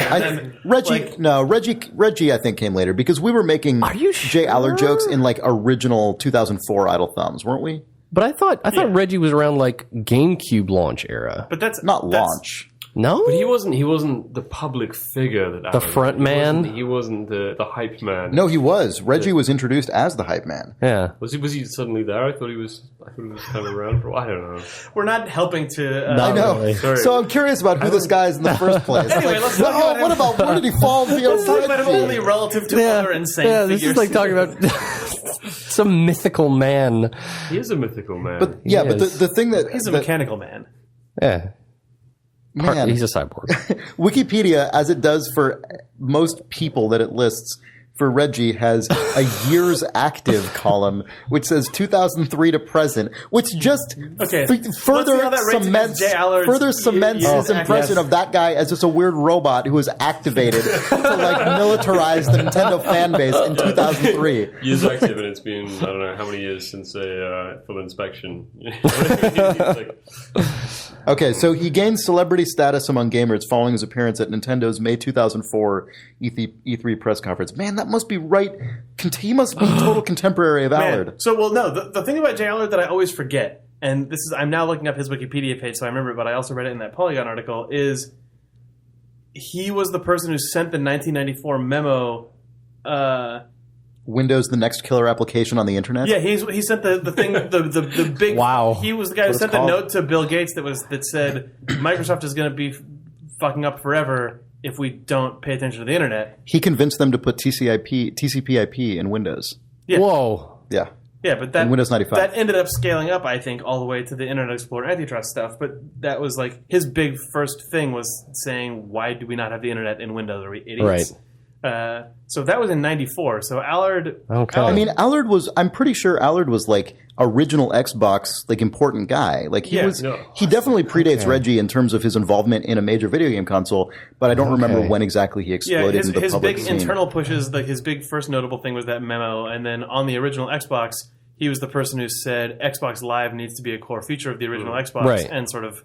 Reggie, I think, came later because we were making J. Allard jokes in like original 2004 Idle Thumbs, weren't we? But I thought Reggie was around like GameCube launch era. But that's not launch. No, but he wasn't the public figure that the front man. He wasn't the hype man. No, he was. Reggie was introduced as the hype man. Yeah. Was he suddenly there? I thought he was kind of around for. I don't know. We're not helping to. I know. Really. So I'm curious about who this guy is in the first place. Anyway, let's talk about what about where did he fall? Let's talk about him only relative to other insane figures. This is like talking about some mythical man. He is a mythical man. But the thing that he's a mechanical man. Yeah. Man. He's a cyborg. Wikipedia, as it does for most people that it lists, for Reggie has a years active column, which says 2003 to present, which just further cements his impression of that guy as just a weird robot who was activated to like militarize the Nintendo fan base in 2003. Years active, and it's been, I don't know how many years since a full inspection. Okay, so he gained celebrity status among gamers following his appearance at Nintendo's May 2004 E3 press conference. Man, that must be right. He must be total contemporary of Allard. So, the thing about J. Allard that I always forget, and this is, I'm now looking up his Wikipedia page, so I remember it, but I also read it in that Polygon article, is he was the person who sent the 1994 memo. Windows, the next killer application on the internet? Yeah, he sent the thing, the big... Wow. He was the guy who sent the note to Bill Gates that said, Microsoft is going to be fucking up forever if we don't pay attention to the internet. He convinced them to put TCP/IP in Windows. Yeah. Whoa. Yeah. Yeah, but that, in Windows 95. That ended up scaling up, I think, all the way to the Internet Explorer antitrust stuff. But that was like, his big first thing was saying, why do we not have the internet in Windows? Are we idiots? Right. So that was in 94. So Allard... Okay. I mean, I'm pretty sure Allard was like original Xbox, like important guy. Like he definitely predates Reggie in terms of his involvement in a major video game console, but I don't remember when exactly he exploded into the public scene. His big internal pushes, like his big first notable thing was that memo, and then on the original Xbox, he was the person who said Xbox Live needs to be a core feature of the original Xbox, and sort of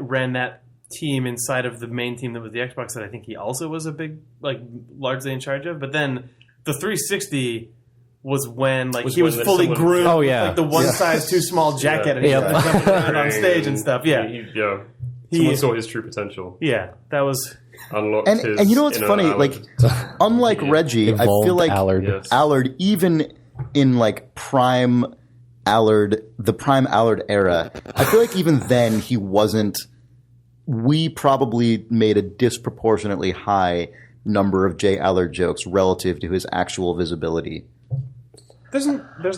ran that team inside of the main team that was the Xbox that I think he also was a big, like, largely in charge of. But then the 360 was when, like, he was fully groomed, like the one size too small jacket and jumping around on stage and stuff. Someone saw his true potential. Yeah, that was... Unlocked and you know what's funny? Allard. Like, unlike Reggie, I feel like Allard, even in like prime Allard, the prime Allard era, I feel like even then he wasn't. We probably made a disproportionately high number of J. Allard jokes relative to his actual visibility. There's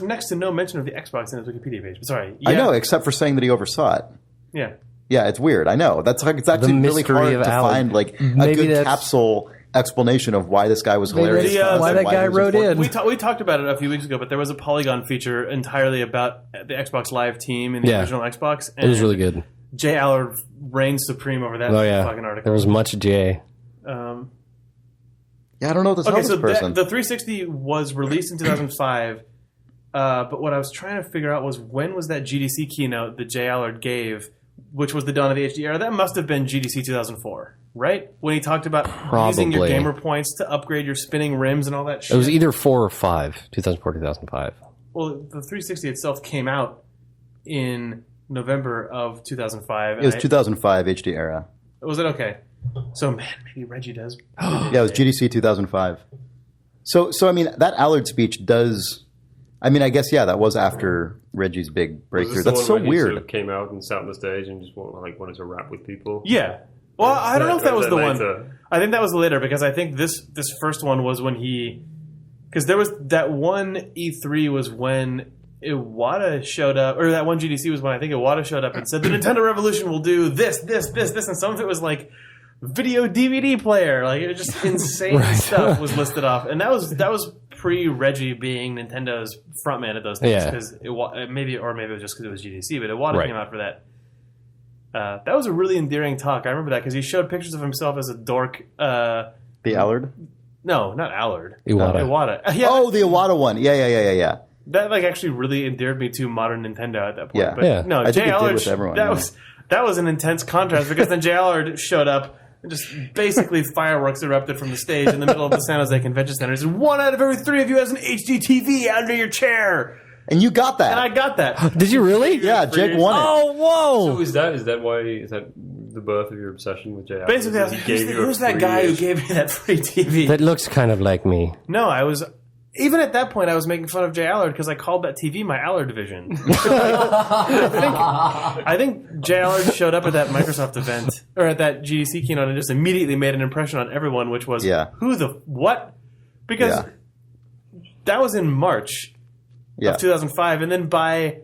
next to no mention of the Xbox in his Wikipedia page. Sorry. I know, except for saying that he oversaw it. Yeah. Yeah, it's weird. I know. It's actually really hard to find like a good capsule explanation of why this guy was hilarious. Why that guy wrote in. We talked about it a few weeks ago, but there was a Polygon feature entirely about the Xbox Live team in the original Xbox. And it was really good. J. Allard reigned supreme over that fucking article. There was much J. Yeah, I don't know what this person. The 360 was released in 2005, but what I was trying to figure out was when was that GDC keynote that J. Allard gave, which was the dawn of the HD era? That must have been GDC 2004, right? When he talked about using your gamer points to upgrade your spinning rims and all that shit. It was either 4 or 5, 2004, 2005. Well, the 360 itself came out in November of 2005. It was 2005 HD era. Was it? Okay. So, man, maybe Reggie does. Yeah, it was GDC 2005. So I mean, that Allard speech does... I mean, I guess, that was after Reggie's big breakthrough. That's so weird. He sort of came out and sat on the stage and just wanted to rap with people. Yeah. Well, I don't know if that was the one. I think that was later, because I think this first one was when he... Because there was that one E3 was when Iwata showed up, or that one GDC was when I think Iwata showed up and said, the Nintendo Revolution will do this, and some of it was like video DVD player. Like, it was just insane stuff was listed off. And that was pre-Reggie being Nintendo's frontman at those things. Because maybe it was just because it was GDC, but Iwata came out for that. That was a really endearing talk. I remember that because he showed pictures of himself as a dork. The Allard? No, not Allard. Iwata. The Iwata one. Yeah. That actually really endeared me to modern Nintendo at that point. Yeah. But no, I J. think it Allard, did with everyone. That was an intense contrast, because then J. Allard showed up and just basically fireworks erupted from the stage in the middle of the San Jose Convention Center. He said, 1 out of every 3 of you has an HD TV under your chair. And you got that. And I got that. Did you really? Yeah, Jake won it. Oh, whoa! So is that the birth of your obsession with J. Allard? Basically, I was like, who's that guy who gave me that free TV? That looks kind of like me. No, I was... Even at that point, I was making fun of J. Allard because I called that TV my Allard division. I think J. Allard showed up at that Microsoft event, or at that GDC keynote, and just immediately made an impression on everyone, which was, who the... What? Because that was in March of 2005, and then by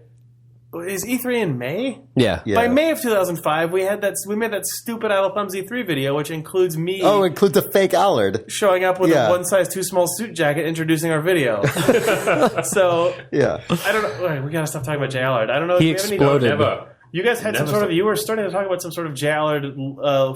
Is E3 in May? Yeah. Yeah. By May of 2005, we made that stupid Idle Thumbs E3 video, which includes me Oh, it includes a fake Allard. showing up with Yeah. a one size too small suit jacket, introducing our video. So Yeah. I don't know. Wait, we gotta stop talking about J. Allard. I don't know. He if we have any- exploded. Never. You guys had some Never sort of. stop. You were starting to talk about some sort of J. Allard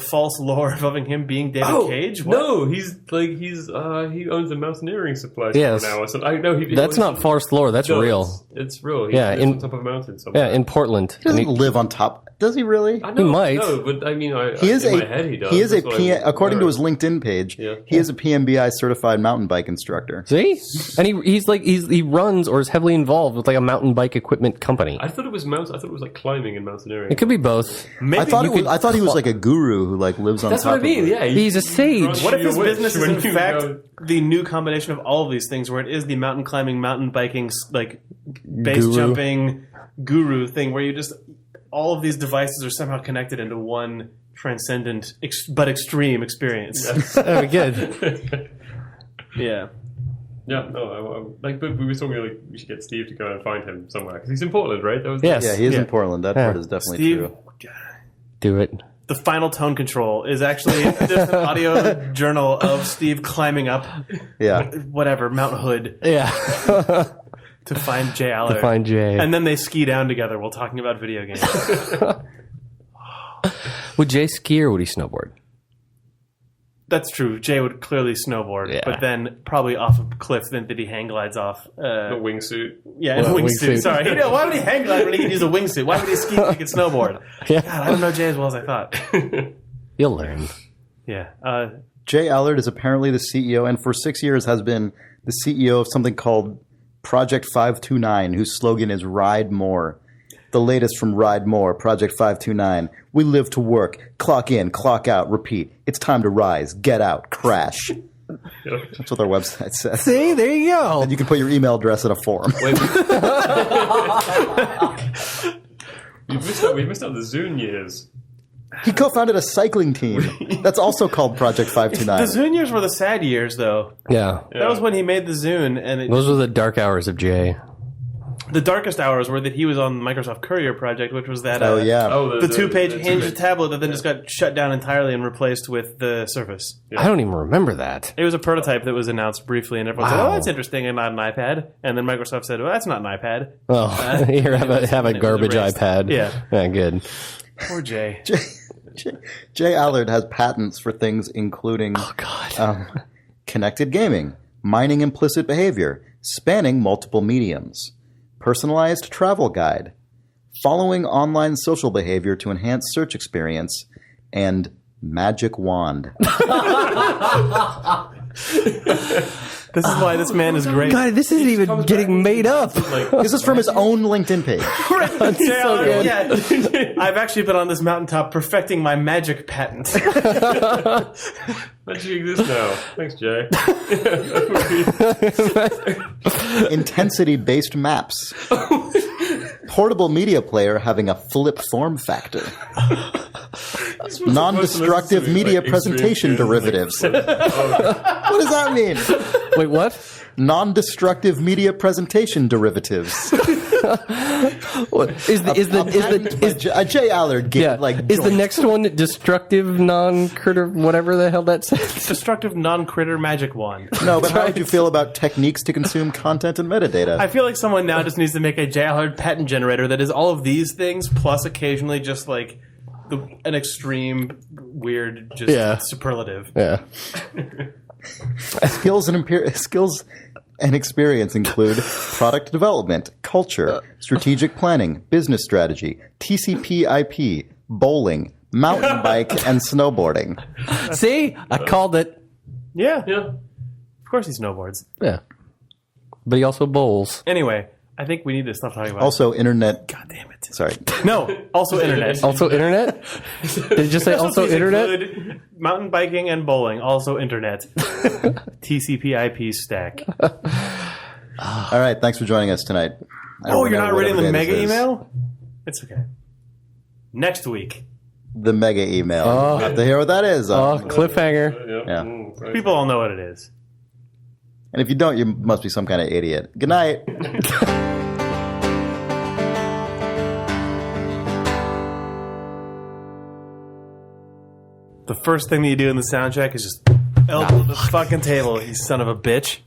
false lore involving him being David Cage. What? No, he owns a mountaineering supply Yes. store now. So I know That's not false lore. That's real. It's real. He Yeah, lives in- on top of a mountain somewhere. Yeah, in Portland. He doesn't live on top. Does he really? I know, He might. No, but I mean, He is in a my head he does. he is a That's what I according to heard. his LinkedIn page. Yeah. He is a PMBI certified mountain bike instructor. See, and he runs or is heavily involved with like a mountain bike equipment company. I thought it was I thought it was like climbing and mountaineering. It could be both. Maybe I thought you I thought he was like a guru who like lives on That's top what I mean. of it. Yeah, He's a sage. What if his You're business is when in you fact go- the new combination of all of these things, where it is the mountain climbing, mountain biking, like base Guru. jumping guru thing, where you just all of these devices are somehow connected into one transcendent but extreme experience. Oh, good. Yeah. Yeah, no, but we were talking like we should get Steve to go and find him somewhere because he's in Portland, right? That was Yes. Yeah, he is Yeah. in Portland. That Yeah. part is definitely Steve, true. Do it. the final tone control is actually just an audio journal of Steve climbing up Yeah. whatever Mount Hood Yeah. to find Jay Allard. Find Jay. And then they ski down together while talking about video games. Would Jay ski or would he snowboard? That's true. Jay would clearly snowboard, Yeah. but then probably off a cliff. Then did he hang glides off? a wingsuit. Yeah, in a Well, wingsuit. wingsuit. Sorry, why would he hang glide when he could use a wingsuit? Why would he ski when he could snowboard? Yeah. God, I don't know Jay as well as I thought. You'll learn. Yeah, Jay Allard is apparently the CEO, and for 6 years has been the CEO of something called Project 529, whose slogan is "Ride More." The latest from Ride More, Project 529. We live to work, clock in, clock out, repeat. It's time to rise, get out, crash. That's what their website says. See, there you go. And you can put your email address in a form. We've missed out the Zune years. He co-founded a cycling team that's also called Project the 529. Zune years were the sad years, though. Yeah. That was when he made the Zune, and Those were the dark hours of Jay. the darkest hours were that he was on the Microsoft Courier project, which was that Oh, yeah. the two-page the hinged two-page. tablet that then just got shut down entirely and replaced with the Surface. I don't even remember that. It was a prototype that was announced briefly, and everyone said, Wow. "Oh, that's interesting," and not an iPad. And then Microsoft said, "Well, that's not an iPad." Oh, here, have a and it was garbage erased. iPad. Yeah. Good. Poor Jay. Jay Allard has patents for things including God. connected gaming, mining implicit behavior, spanning multiple mediums, personalized travel guide, following online social behavior to enhance search experience, and magic wand. This is why this man is great. God, this isn't even getting made up. This is from his own LinkedIn page. Jay Allard, good. yeah. I've actually been on this mountaintop perfecting my magic patent. Magic exists now. Thanks, Jay. Intensity-based maps. Portable media player having a flip form factor. Non-destructive media presentation derivatives. What does that mean? Wait, what? Non-destructive media presentation derivatives. What? Is the Jay Allard yeah? like Is the joint. next one destructive non-critter whatever the hell that says? Destructive non-critter magic wand. No, but how would you feel about techniques to consume content and metadata? I feel like someone now just needs to make a Jay Allard patent generator that is all of these things, plus occasionally just like an extreme, weird, just Yeah. superlative. Yeah. Skills and experience include product development, culture, strategic planning, business strategy, TCP/IP, bowling, mountain bike, and snowboarding. See, I called it. Yeah. Yeah. Of course he snowboards. Yeah. But he also bowls. Anyway, I think we need to stop talking about Also, internet. God damn it. Sorry. No, also internet. Also internet? Did you just say also These internet? include mountain biking and bowling, also internet. TCP/IP stack. All right. Thanks for joining us tonight. I don't Oh, you're know not reading whatever the day mega this is. email? It's okay. Next week. The mega email. Oh. Have to hear what that is. Oh, cliffhanger. Yeah. Right. People all know what it is. And if you don't, you must be some kind of idiot. Good night. the first thing that you do in the soundtrack is just elbow the fucking table, you son of a bitch.